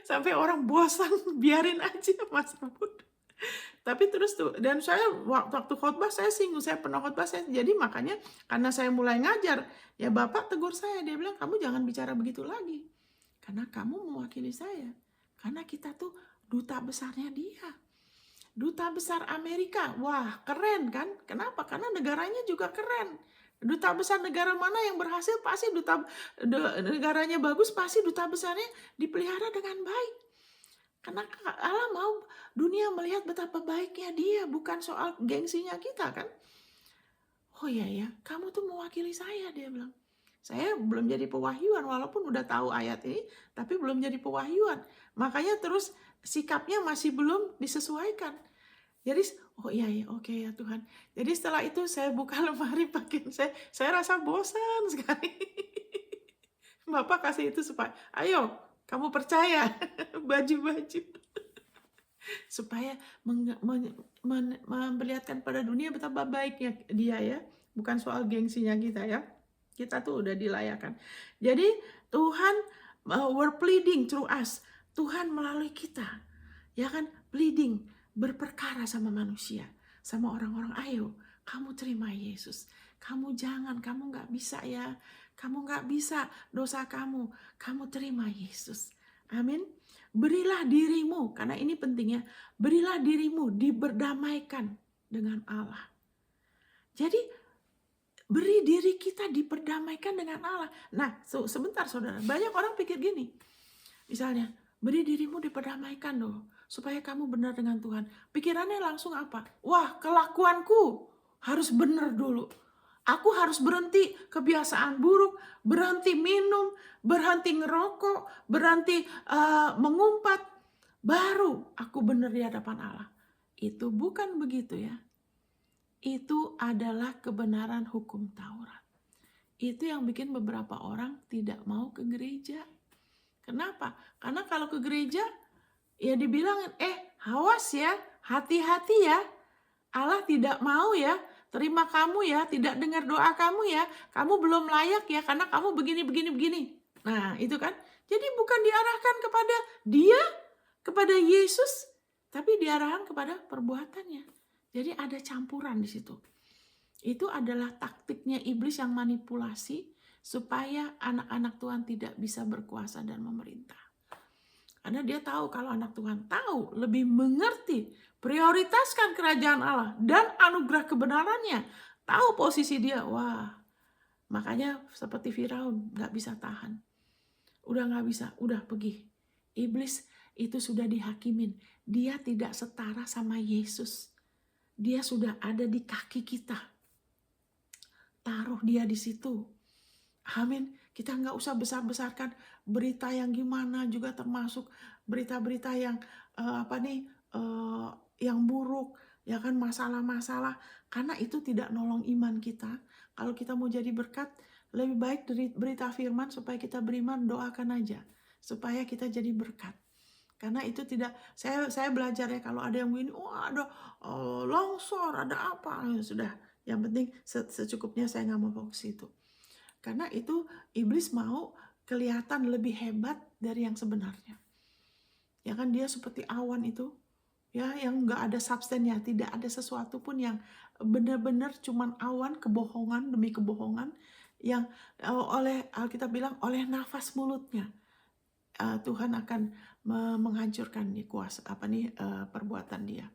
Sampai orang bosan, biarin aja Mas Bud. Tapi terus tuh, dan saya waktu khotbah saya singgung, saya pernah khotbah saya, jadi makanya karena saya mulai ngajar, ya Bapak tegur saya, dia bilang kamu jangan bicara begitu lagi, karena kamu mewakili saya, karena kita tuh duta besarnya Dia, duta besar Amerika, wah keren kan? Kenapa? Karena negaranya juga keren. Duta besar negara mana yang berhasil pasti negaranya bagus, pasti duta besarnya dipelihara dengan baik. Karena Allah mau dunia melihat betapa baiknya Dia, bukan soal gengsinya kita kan. Oh iya ya, kamu tuh mewakili saya, dia bilang. Saya belum jadi pewahyuan, walaupun udah tahu ayat ini, tapi belum jadi pewahyuan. Makanya terus sikapnya masih belum disesuaikan. Jadi, oh iya ya, oke ya Tuhan. Jadi setelah itu saya buka lemari pakaian saya rasa bosan sekali. Bapak kasih itu supaya, ayo kamu percaya, baju-baju. Supaya memperlihatkan pada dunia betapa baiknya Dia ya. Bukan soal gengsinya kita ya. Kita tuh udah dilayakkan. Jadi Tuhan, we're pleading through us. Tuhan melalui kita. Ya kan, pleading, berperkara sama manusia. Sama orang-orang, ayo kamu terima Yesus. Kamu jangan, kamu gak bisa ya. Kamu gak bisa dosa kamu. Kamu terima Yesus. Amin. Berilah dirimu, karena ini pentingnya, berilah dirimu diberdamaikan dengan Allah. Jadi beri diri kita diperdamaikan dengan Allah. Nah, sebentar saudara, banyak orang pikir gini. Misalnya, beri dirimu diperdamaikan loh, supaya kamu benar dengan Tuhan. Pikirannya langsung apa? Wah, kelakuanku harus benar dulu. Aku harus berhenti kebiasaan buruk, berhenti minum, berhenti ngerokok, berhenti mengumpat. Baru aku benar di hadapan Allah. Itu bukan begitu ya. Itu adalah kebenaran hukum Taurat. Itu yang bikin beberapa orang tidak mau ke gereja. Kenapa? Karena kalau ke gereja, ya dibilang, awas ya, hati-hati ya. Allah tidak mau ya terima kamu ya, tidak dengar doa kamu ya, kamu belum layak ya, karena kamu begini. Nah, itu kan. Jadi bukan diarahkan kepada Dia, kepada Yesus, tapi diarahkan kepada perbuatannya. Jadi ada campuran di situ. Itu adalah taktiknya iblis yang manipulasi supaya anak-anak Tuhan tidak bisa berkuasa dan memerintah. Karena dia tahu kalau anak Tuhan tahu, lebih mengerti, prioritaskan kerajaan Allah dan anugerah kebenarannya, tahu posisi dia, wah, makanya seperti Firaun gak bisa tahan, udah gak bisa, udah pergi. Iblis itu sudah dihakimin, dia tidak setara sama Yesus, dia sudah ada di kaki kita, taruh dia di situ. Amin. Kita nggak usah besar-besarkan berita yang gimana juga, termasuk berita-berita yang eh, yang buruk, ya kan, masalah-masalah, karena itu tidak nolong iman kita. Kalau kita mau jadi berkat, lebih baik dari berita firman supaya kita beriman, doakan aja supaya kita jadi berkat. Karena itu tidak, saya belajar ya, kalau ada yang begini, ada longsor, ada apa, sudah, yang penting secukupnya, saya nggak mau fokus itu. Karena itu iblis mau kelihatan lebih hebat dari yang sebenarnya. Ya kan, dia seperti awan itu, ya, yang nggak ada substannya, tidak ada sesuatu pun yang benar-benar cuman awan, kebohongan demi kebohongan, yang oleh Alkitab bilang oleh nafas mulutnya Tuhan akan menghancurkan nih kuasa perbuatan dia.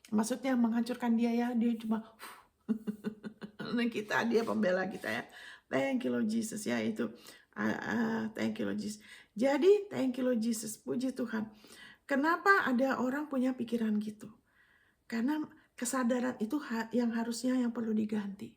Maksudnya menghancurkan dia ya, dia cuma dia pembela kita ya. Thank you Lord Jesus ya, itu thank you Lord Jesus. Jadi thank you Lord Jesus, puji Tuhan. Kenapa ada orang punya pikiran gitu? Karena kesadaran itu yang harusnya yang perlu diganti.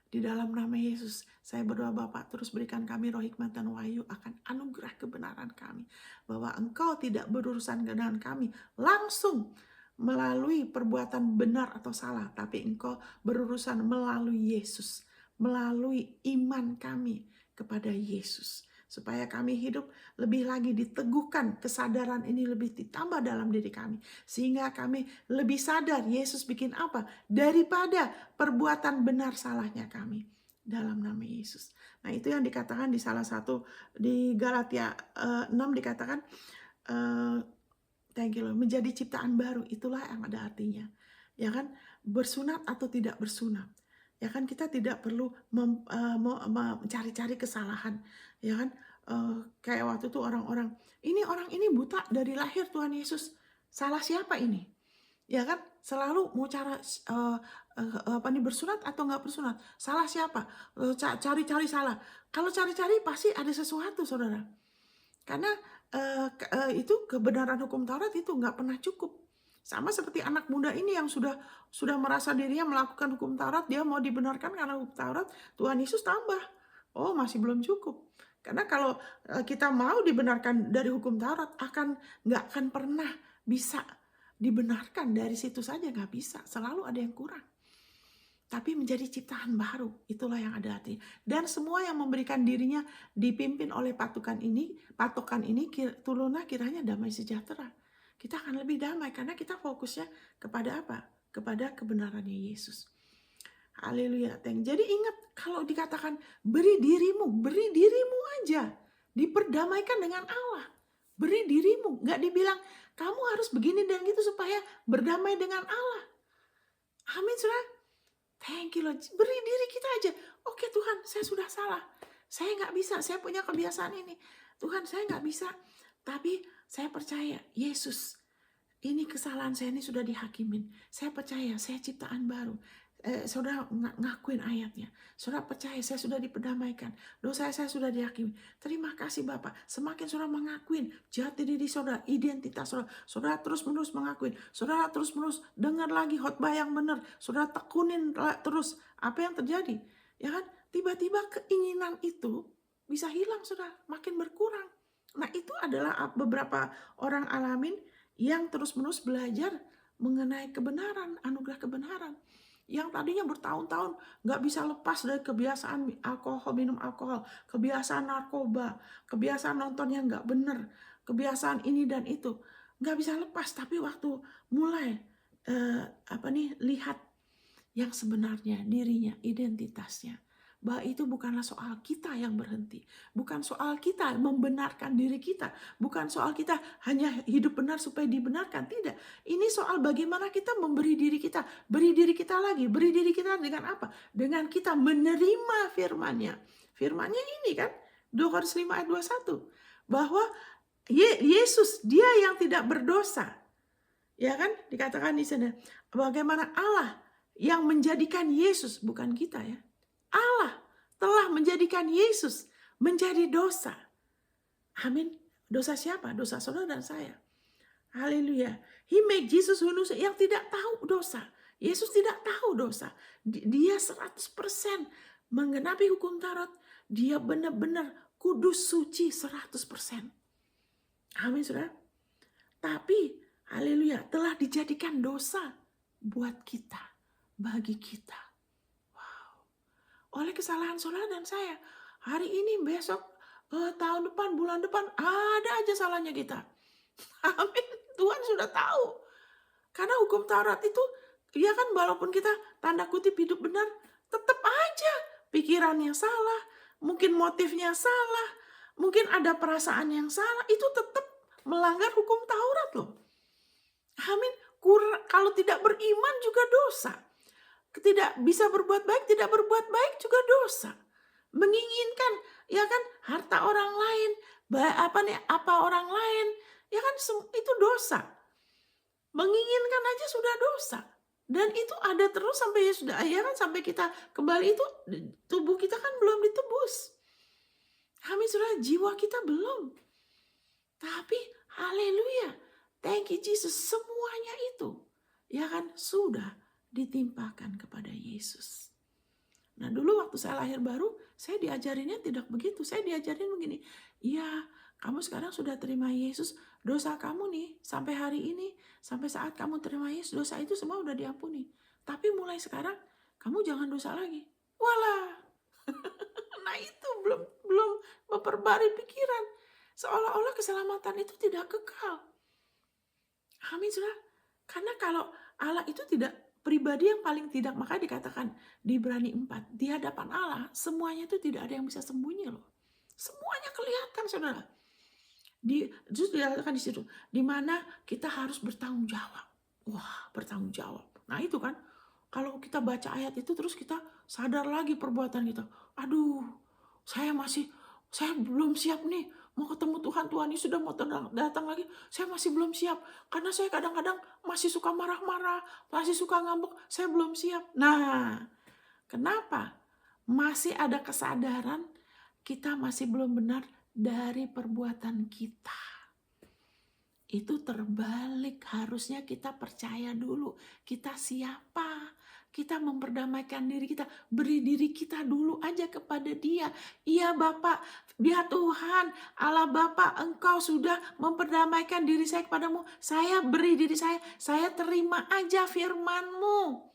Di dalam nama Yesus, saya berdoa Bapak, terus berikan kami roh hikmat dan wahyu akan anugerah kebenaran kami. Bahwa Engkau tidak berurusan dengan kami langsung melalui perbuatan benar atau salah. Tapi Engkau berurusan melalui Yesus. Melalui iman kami kepada Yesus. Supaya kami hidup lebih lagi diteguhkan, kesadaran ini lebih ditambah dalam diri kami. Sehingga kami lebih sadar Yesus bikin apa daripada perbuatan benar salahnya kami. Dalam nama Yesus. Nah, itu yang dikatakan di salah satu, di Galatia 6 dikatakan, thank you Lord, menjadi ciptaan baru. Itulah yang ada artinya. Ya kan, bersunat atau tidak bersunat. Ya kan, kita tidak perlu mencari-cari kesalahan. Ya kan, kayak waktu itu orang ini buta dari lahir Tuhan Yesus. Salah siapa ini? Ya kan, selalu mau cara bersunat atau nggak bersunat. Salah siapa? Cari-cari salah. Kalau cari-cari pasti ada sesuatu, saudara. Karena itu kebenaran hukum Taurat itu nggak pernah cukup. Sama seperti anak muda ini yang sudah merasa dirinya melakukan hukum Taurat, dia mau dibenarkan karena hukum Taurat, Tuhan Yesus tambah. Oh, masih belum cukup. Karena kalau kita mau dibenarkan dari hukum Taurat, nggak akan pernah bisa dibenarkan dari situ saja, nggak bisa. Selalu ada yang kurang. Tapi menjadi ciptaan baru, itulah yang ada artinya. Dan semua yang memberikan dirinya dipimpin oleh patokan ini, turunlah kiranya damai sejahtera. Kita akan lebih damai karena kita fokusnya kepada apa? Kepada kebenarannya Yesus. Haleluya. Jadi ingat, kalau dikatakan beri dirimu aja. Diperdamaikan dengan Allah. Beri dirimu, nggak dibilang kamu harus begini dan gitu supaya berdamai dengan Allah. Amin, saudara. Thank you Lord. Beri diri kita aja. Oke Tuhan, saya sudah salah. Saya nggak bisa, saya punya kebiasaan ini. Tuhan, saya nggak bisa. Tapi saya percaya, Yesus, ini kesalahan saya ini sudah dihakimin. Saya percaya, saya ciptaan baru. Saudara ngakuin ayatnya. Saudara percaya, saya sudah diperdamaikan. Dosa saya sudah dihakimi. Terima kasih Bapak. Semakin saudara mengakuin jati diri saudara, identitas saudara. Saudara terus-menerus mengakuin. Saudara terus-menerus dengar lagi khotbah yang benar. Saudara tekunin terus. Apa yang terjadi? Ya kan? Tiba-tiba keinginan itu bisa hilang, saudara. Makin berkurang. Nah, itu adalah beberapa orang alamin yang terus-menerus belajar mengenai kebenaran, anugerah kebenaran. Yang tadinya bertahun-tahun nggak bisa lepas dari kebiasaan minum alkohol, kebiasaan narkoba, kebiasaan nonton yang nggak bener, kebiasaan ini dan itu. Nggak bisa lepas, tapi waktu mulai lihat yang sebenarnya dirinya, identitasnya. Bahwa itu bukanlah soal kita yang berhenti. Bukan soal kita membenarkan diri kita. Bukan soal kita hanya hidup benar supaya dibenarkan. Tidak. Ini soal bagaimana kita memberi diri kita. Beri diri kita lagi. Beri diri kita dengan apa? Dengan kita menerima firman-Nya. Firman-Nya ini kan. 2 Korintus 5 ayat 21. Bahwa Yesus, dia yang tidak berdosa. Ya kan? Dikatakan di sana. Bagaimana Allah yang menjadikan Yesus, bukan kita ya. Allah telah menjadikan Yesus menjadi dosa. Amin. Dosa siapa? Dosa saudara dan saya. Haleluya. He made Jesus who knows, yang tidak tahu dosa. Yesus tidak tahu dosa. Dia 100% menggenapi hukum Taurat. Dia benar-benar kudus, suci 100%. Amin, saudara. Tapi, haleluya, telah dijadikan dosa buat kita, bagi kita. Oleh kesalahan saudara dan saya. Hari ini, besok, tahun depan, bulan depan, ada aja salahnya kita. Amin. Tuhan sudah tahu. Karena hukum Taurat itu, ya kan, walaupun kita tanda kutip hidup benar, tetap aja pikirannya salah, mungkin motifnya salah, mungkin ada perasaan yang salah, itu tetap melanggar hukum Taurat loh. Amin. Kalau tidak beriman juga dosa. Tidak bisa berbuat baik, tidak berbuat baik juga dosa. Menginginkan, ya kan, harta orang lain, apa orang lain, ya kan, itu dosa. Menginginkan aja sudah dosa. Dan itu ada terus sampai ya kan, sampai kita kembali itu, tubuh kita kan belum ditebus. Amin, saudara, jiwa kita belum. Tapi haleluya, thank you Jesus, semuanya itu, ya kan, sudah ditimpakan kepada Yesus. Nah, dulu waktu saya lahir baru, saya diajarinnya tidak begitu. Saya diajarin begini, iya, kamu sekarang sudah terima Yesus, dosa kamu nih sampai hari ini, sampai saat kamu terima Yesus, dosa itu semua udah diampuni. Tapi mulai sekarang kamu jangan dosa lagi. Walah. Nah, itu belum memperbarui pikiran. Seolah-olah keselamatan itu tidak kekal. Amin, saudara. Karena kalau Allah itu tidak pribadi yang paling tidak, makanya dikatakan di Ibrani 4, di hadapan Allah semuanya itu tidak ada yang bisa sembunyi loh. Semuanya kelihatan, saudara. Justru dikatakan di situ, di mana kita harus bertanggung jawab. Wah, bertanggung jawab. Nah, itu kan, kalau kita baca ayat itu terus kita sadar lagi perbuatan kita. Aduh, saya belum siap nih. Mau ketemu Tuhan, Tuhan ini sudah mau datang lagi. Saya masih belum siap. Karena saya kadang-kadang masih suka marah-marah, masih suka ngambek. Saya belum siap. Nah, kenapa? Masih ada kesadaran kita masih belum benar dari perbuatan kita. Itu terbalik. Harusnya kita percaya dulu. Kita siapa? Kita memperdamaikan diri kita. Beri diri kita dulu aja kepada Dia. Iya Bapak, Dia Tuhan, Allah Bapa, Engkau sudah memperdamaikan diri saya kepadamu. Saya beri diri saya terima aja firman-Mu.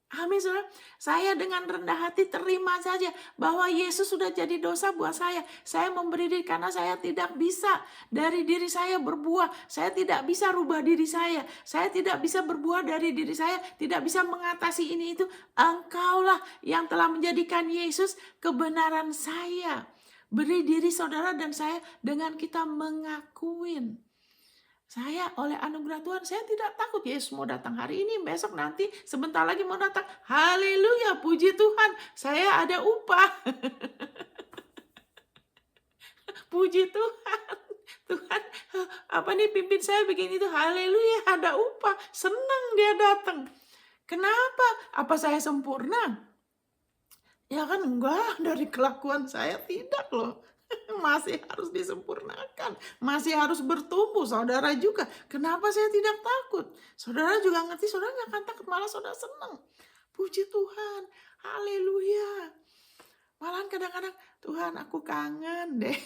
Amin, saudara. Saya dengan rendah hati terima saja bahwa Yesus sudah jadi dosa buat saya. Saya memberi diri karena saya tidak bisa dari diri saya berbuah. Saya tidak bisa rubah diri saya. Saya tidak bisa berbuah dari diri saya. Tidak bisa mengatasi ini itu. Engkaulah yang telah menjadikan Yesus kebenaran saya. Beri diri saudara dan saya dengan kita mengakuin. Saya oleh anugerah Tuhan, saya tidak takut. Yesus mau datang hari ini, besok, nanti, sebentar lagi mau datang. Haleluya, puji Tuhan, saya ada upah. Puji Tuhan. Tuhan, apa nih pimpin saya begini tuh, haleluya, ada upah. Senang dia datang. Kenapa? Apa saya sempurna? Ya kan enggak, dari kelakuan saya tidak loh. Masih harus disempurnakan, masih harus bertumbuh. Saudara juga, kenapa saya tidak takut? Saudara juga ngerti, saudara nggak akan takut, malah saudara senang. Puji Tuhan, haleluya. Malahan kadang-kadang, Tuhan aku kangen deh.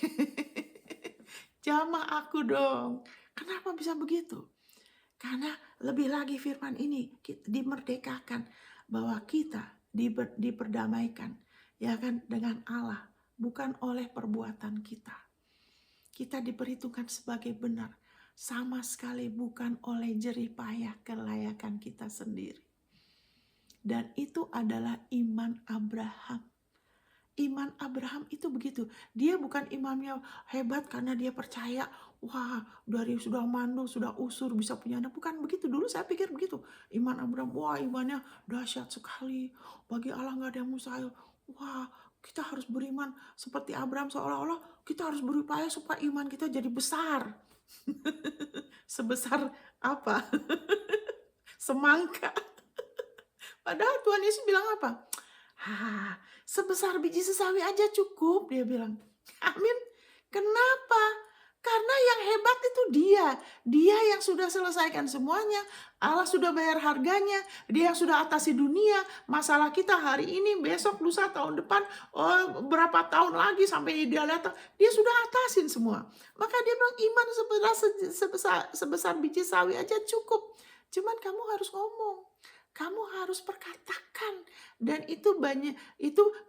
Jamah aku dong. Kenapa bisa begitu? Karena lebih lagi firman ini kita dimerdekakan bahwa kita diperdamaikan, ya kan, dengan Allah. Bukan oleh perbuatan kita. Kita diperhitungkan sebagai benar. Sama sekali bukan oleh jerih payah kelayakan kita sendiri. Dan itu adalah iman Abraham. Iman Abraham itu begitu. Dia bukan imannya hebat karena dia percaya, wah dari sudah mandul, sudah usur, bisa punya anak. Bukan begitu. Dulu saya pikir begitu. Iman Abraham, wah imannya dahsyat sekali. Bagi Allah gak ada yang mustahil. Wah, kita harus beriman seperti Abraham, seolah-olah kita harus berupaya supaya iman kita jadi besar. Sebesar apa? Semangka. Padahal Tuhan Yesus bilang apa? Sebesar biji sesawi aja cukup, dia bilang. Amin. Kenapa? Karena Karena yang hebat itu dia yang sudah selesaikan semuanya. Allah sudah bayar harganya, dia yang sudah atasi dunia. Masalah kita hari ini, besok, lusa, tahun depan, berapa tahun lagi sampai dia datang, dia sudah atasin semua. Maka dia bilang iman sebesar biji sawi aja cukup. Cuman kamu harus ngomong, kamu harus perkatakan, dan itu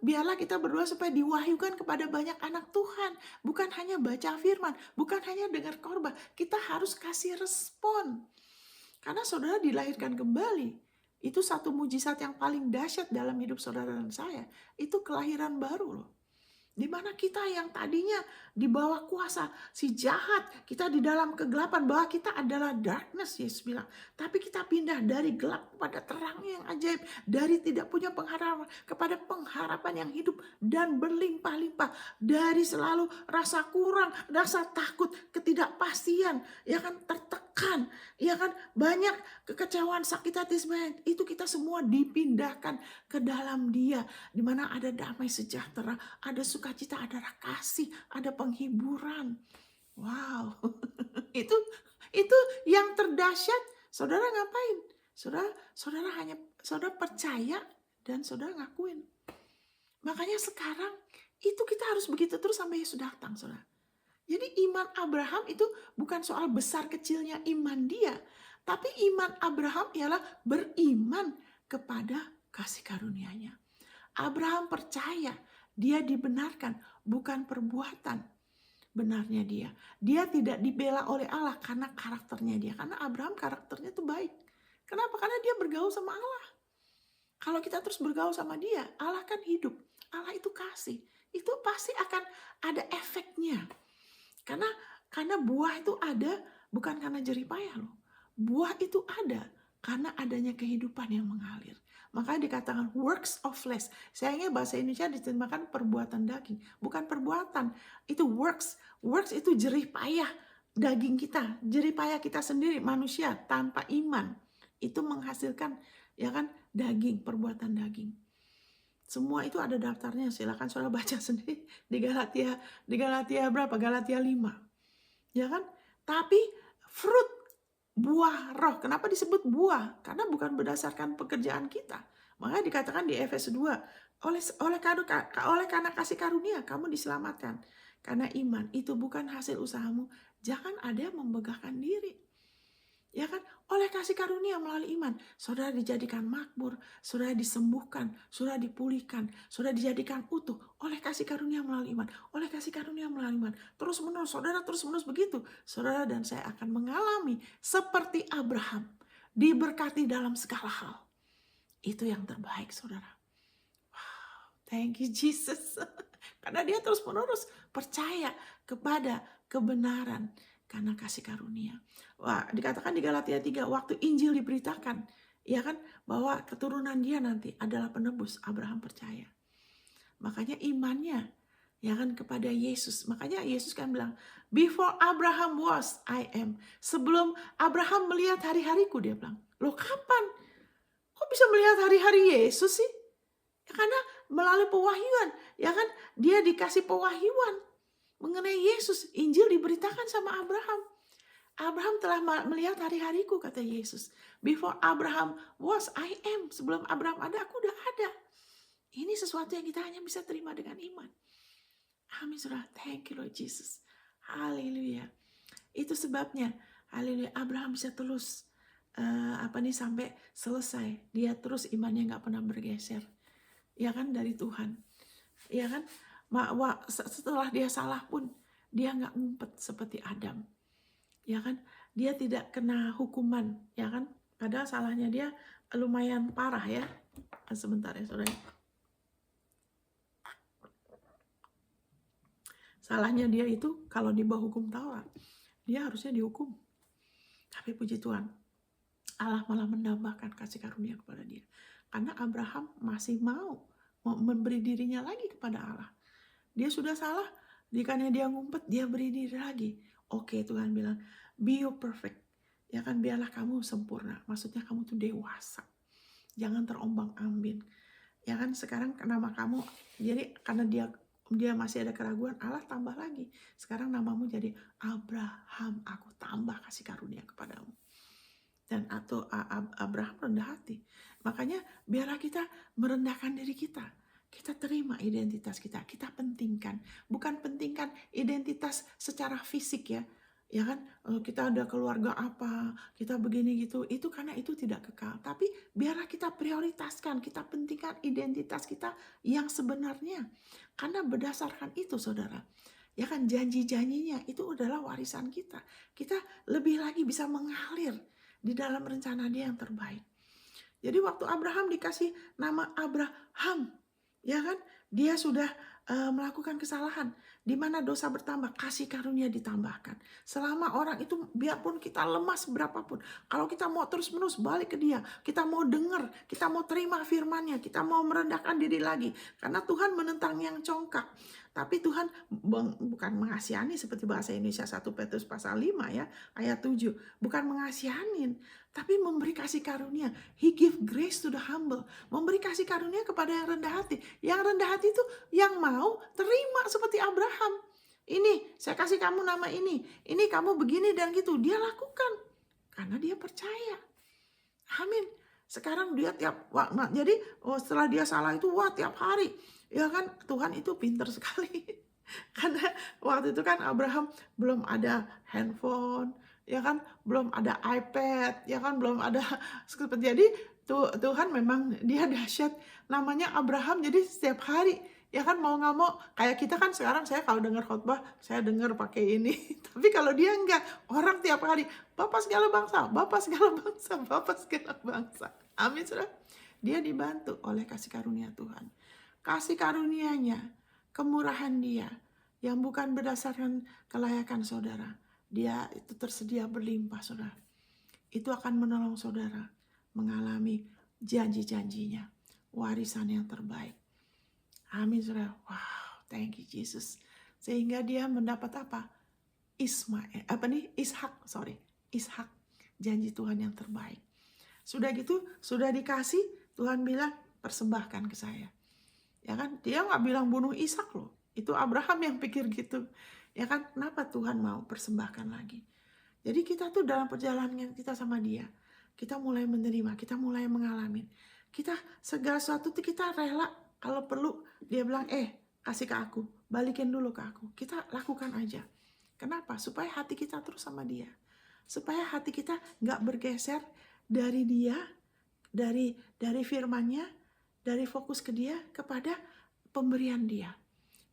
biarlah kita berdoa supaya diwahyukan kepada banyak anak Tuhan. Bukan hanya baca firman, bukan hanya dengar khotbah, kita harus kasih respon. Karena saudara dilahirkan kembali. Itu satu mujizat yang paling dahsyat dalam hidup saudara dan saya. Itu kelahiran baru loh. Di mana kita yang tadinya di bawah kuasa si jahat, kita di dalam kegelapan, bahwa kita adalah darkness, Yesus bilang. Tapi kita pindah dari gelap kepada terang yang ajaib, dari tidak punya pengharapan kepada pengharapan yang hidup dan berlimpah-limpah, dari selalu rasa kurang, rasa takut, ketidakpastian, ya kan, tertekan, ya kan, banyak kekecewaan, sakit hati sebenarnya. Itu kita semua dipindahkan ke dalam Dia, di mana ada damai sejahtera, ada sukacita, ada kasih, ada penghiburan. Wow. itu yang terdahsyat. Saudara ngapain? Saudara percaya dan saudara ngakuin. Makanya sekarang itu kita harus begitu terus sampai Yesus datang, saudara. Jadi iman Abraham itu bukan soal besar kecilnya iman dia, tapi iman Abraham ialah beriman kepada kasih karunia-Nya. Abraham percaya dia dibenarkan, bukan perbuatan benarnya dia. Dia tidak dibela oleh Allah karena karakternya dia. Karena Abraham karakternya itu baik. Kenapa? Karena dia bergaul sama Allah. Kalau kita terus bergaul sama dia, Allah kan hidup. Allah itu kasih. Itu pasti akan ada efeknya. Karena buah itu ada bukan karena jerih payah loh. Buah itu ada karena adanya kehidupan yang mengalir. Makanya dikatakan works of flesh. Sayangnya bahasa Indonesia diterjemahkan perbuatan daging. Bukan perbuatan, itu works. Works itu jerih payah daging kita. Jerih payah kita sendiri, manusia tanpa iman. Itu menghasilkan, ya kan, daging, perbuatan daging. Semua itu ada daftarnya. Silakan saudara baca sendiri di Galatia berapa? Galatia 5. Ya kan? Tapi fruit, buah roh. Kenapa disebut buah? Karena bukan berdasarkan pekerjaan kita. Makanya dikatakan di Efesus 2, oleh karena kasih karunia kamu diselamatkan. Karena iman itu bukan hasil usahamu. Jangan ada yang membanggakan diri. Ya kan? Oleh kasih karunia melalui iman, saudara dijadikan makmur, saudara disembuhkan, saudara dipulihkan, saudara dijadikan utuh oleh kasih karunia melalui iman, oleh kasih karunia melalui iman. Terus menerus, saudara terus menerus begitu. Saudara dan saya akan mengalami seperti Abraham, diberkati dalam segala hal. Itu yang terbaik, saudara. Wow, thank you Jesus. Karena dia terus menerus percaya kepada kebenaran. Karena kasih karunia. Wah, dikatakan di Galatia 3, waktu Injil diberitakan, ya kan, bahwa keturunan dia nanti adalah penebus. Abraham percaya. Makanya imannya, ya kan, kepada Yesus. Makanya Yesus kan bilang, before Abraham was, I am. Sebelum Abraham melihat hari-hariku, dia bilang. Loh kapan? Kok bisa melihat hari-hari Yesus sih? Ya, karena melalui pewahyuan, ya kan, dia dikasih pewahyuan mengenai Yesus. Injil diberitakan sama Abraham. Abraham telah melihat hari-hariku, kata Yesus. Before Abraham was, I am. Sebelum Abraham ada, aku udah ada. Ini sesuatu yang kita hanya bisa terima dengan iman. Amin, saudara. Thank you Lord Jesus. Haleluya. Itu sebabnya, haleluya, Abraham bisa terus sampai selesai. Dia terus imannya nggak pernah bergeser. Ya kan, dari Tuhan. Ya kan, setelah dia salah pun dia nggak ngumpet seperti Adam. Ya kan, dia tidak kena hukuman. Ya kan, padahal salahnya dia lumayan parah ya. Sebentar ya saudara. Salahnya dia itu kalau di bawah hukum Taurat, dia harusnya dihukum. Tapi puji Tuhan, Allah malah menambahkan kasih karunia kepada dia. Karena Abraham masih mau memberi dirinya lagi kepada Allah. Dia sudah salah, karena dia ngumpet, dia beri diri lagi. Oke, Tuhan bilang, be you perfect. Ya kan, biarlah kamu sempurna. Maksudnya kamu tuh dewasa. Jangan terombang ambing. Ya kan, sekarang nama kamu, jadi karena dia dia masih ada keraguan, Allah tambah lagi. Sekarang namamu jadi Abraham, aku tambah kasih karunia kepadamu. Dan atau Abraham rendah hati. Makanya biarlah kita merendahkan diri kita. Kita terima identitas kita, kita pentingkan. Bukan pentingkan identitas secara fisik ya. Ya kan, kita ada keluarga apa, kita begini gitu. Itu karena itu tidak kekal. Tapi biarlah kita prioritaskan, kita pentingkan identitas kita yang sebenarnya. Karena berdasarkan itu saudara, ya kan janji-janjinya itu adalah warisan kita. Kita lebih lagi bisa mengalir di dalam rencana dia yang terbaik. Jadi waktu Abraham dikasih nama Abraham, ya kan, dia sudah melakukan kesalahan, di mana dosa bertambah, kasih karunia ditambahkan. Selama orang itu, biarpun kita lemas berapapun, kalau kita mau terus-menerus balik ke dia, kita mau dengar, kita mau terima firman-Nya, kita mau merendahkan diri lagi, karena Tuhan menentang yang congkak. Tapi Tuhan bukan mengasihani seperti bahasa Indonesia 1 Petrus pasal 5 ya, ayat 7. Bukan mengasihanin, tapi memberi kasih karunia. He give grace to the humble. Memberi kasih karunia kepada yang rendah hati. Yang rendah hati itu yang mau terima seperti Abraham. Ini, saya kasih kamu nama ini. Ini kamu begini dan gitu. Dia lakukan. Karena dia percaya. Amin. Sekarang dia jadi setelah dia salah itu, tiap hari. Ya kan, Tuhan itu pintar sekali. Karena waktu itu kan Abraham belum ada handphone, ya kan, belum ada iPad, ya kan, belum ada. Jadi Tuhan memang dia dahsyat. Namanya Abraham, jadi setiap hari, ya kan, mau nggak mau. Kayak kita kan sekarang, saya kalau dengar khotbah, saya dengar pakai ini. Tapi kalau dia enggak, orang tiap hari, Bapak segala bangsa, Bapak segala bangsa, Bapak segala bangsa. Amin, saudara. Dia dibantu oleh kasih karunia Tuhan. Kasih karunia-Nya, kemurahan dia, yang bukan berdasarkan kelayakan saudara. Dia itu tersedia berlimpah saudara. Itu akan menolong saudara mengalami janji-janjinya, warisan yang terbaik. Amin saudara. Wow, thank you Jesus. Sehingga dia mendapat apa? Ishak, janji Tuhan yang terbaik. Sudah gitu, sudah dikasih, Tuhan bilang persembahkan ke saya. Ya kan, dia nggak bilang bunuh Ishak loh. Itu Abraham yang pikir gitu. Ya kan, kenapa Tuhan mau persembahkan lagi? Jadi kita tuh dalam perjalanan kita sama dia, kita mulai menerima, kita mulai mengalami. Kita segala sesuatu tuh kita rela, kalau perlu dia bilang, kasih ke aku, balikin dulu ke aku. Kita lakukan aja. Kenapa? Supaya hati kita terus sama dia. Supaya hati kita nggak bergeser dari dia, dari firman-Nya, dari fokus ke dia kepada pemberian dia.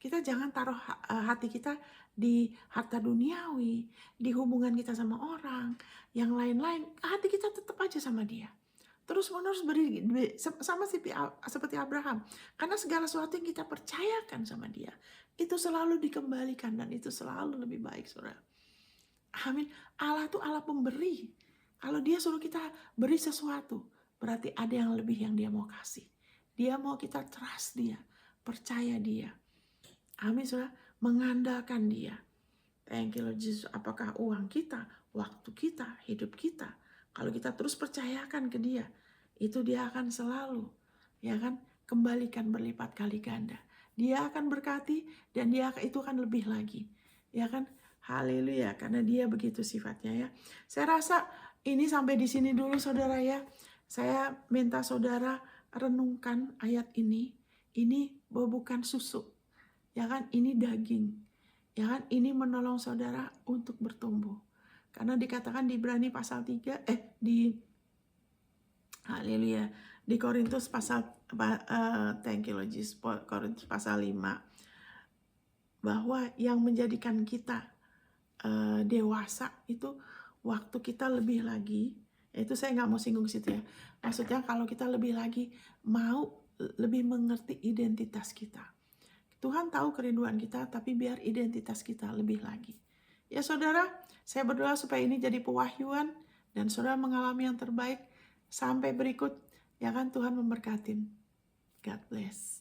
Kita jangan taruh hati kita di harta duniawi, di hubungan kita sama orang, yang lain-lain. Hati kita tetap aja sama dia. Terus menerus sama seperti Abraham. Karena segala sesuatu yang kita percayakan sama dia, itu selalu dikembalikan dan itu selalu lebih baik, saudara. Amin. Allah tuh Allah pemberi. Kalau dia suruh kita beri sesuatu, berarti ada yang lebih yang dia mau kasih. Dia mau kita trust dia, percaya dia. Amin, saudara. Mengandalkan dia. Thank you Lord Jesus. Apakah uang kita, waktu kita, hidup kita, kalau kita terus percayakan ke dia, itu dia akan selalu, ya kan, kembalikan berlipat kali ganda. Dia akan berkati dan dia itu akan lebih lagi, ya kan. Haleluya, karena dia begitu sifatnya ya. Saya rasa ini sampai di sini dulu saudara ya. Saya minta saudara renungkan ayat ini. Ini bukan susu, ya kan, ini daging, ya kan, ini menolong saudara untuk bertumbuh. Karena dikatakan di Ibrani pasal 3, haleluya, di Korintus pasal thank you Lord Jesus, Korintus pasal 5, bahwa yang menjadikan kita dewasa itu waktu kita lebih lagi, itu saya nggak mau singgung situ ya. Maksudnya kalau kita lebih lagi mau lebih mengerti identitas kita. Tuhan tahu kerinduan kita, tapi biar identitas kita lebih lagi. Ya saudara, saya berdoa supaya ini jadi pewahyuan dan saudara mengalami yang terbaik. Sampai berikut, ya kan, Tuhan memberkatin. God bless.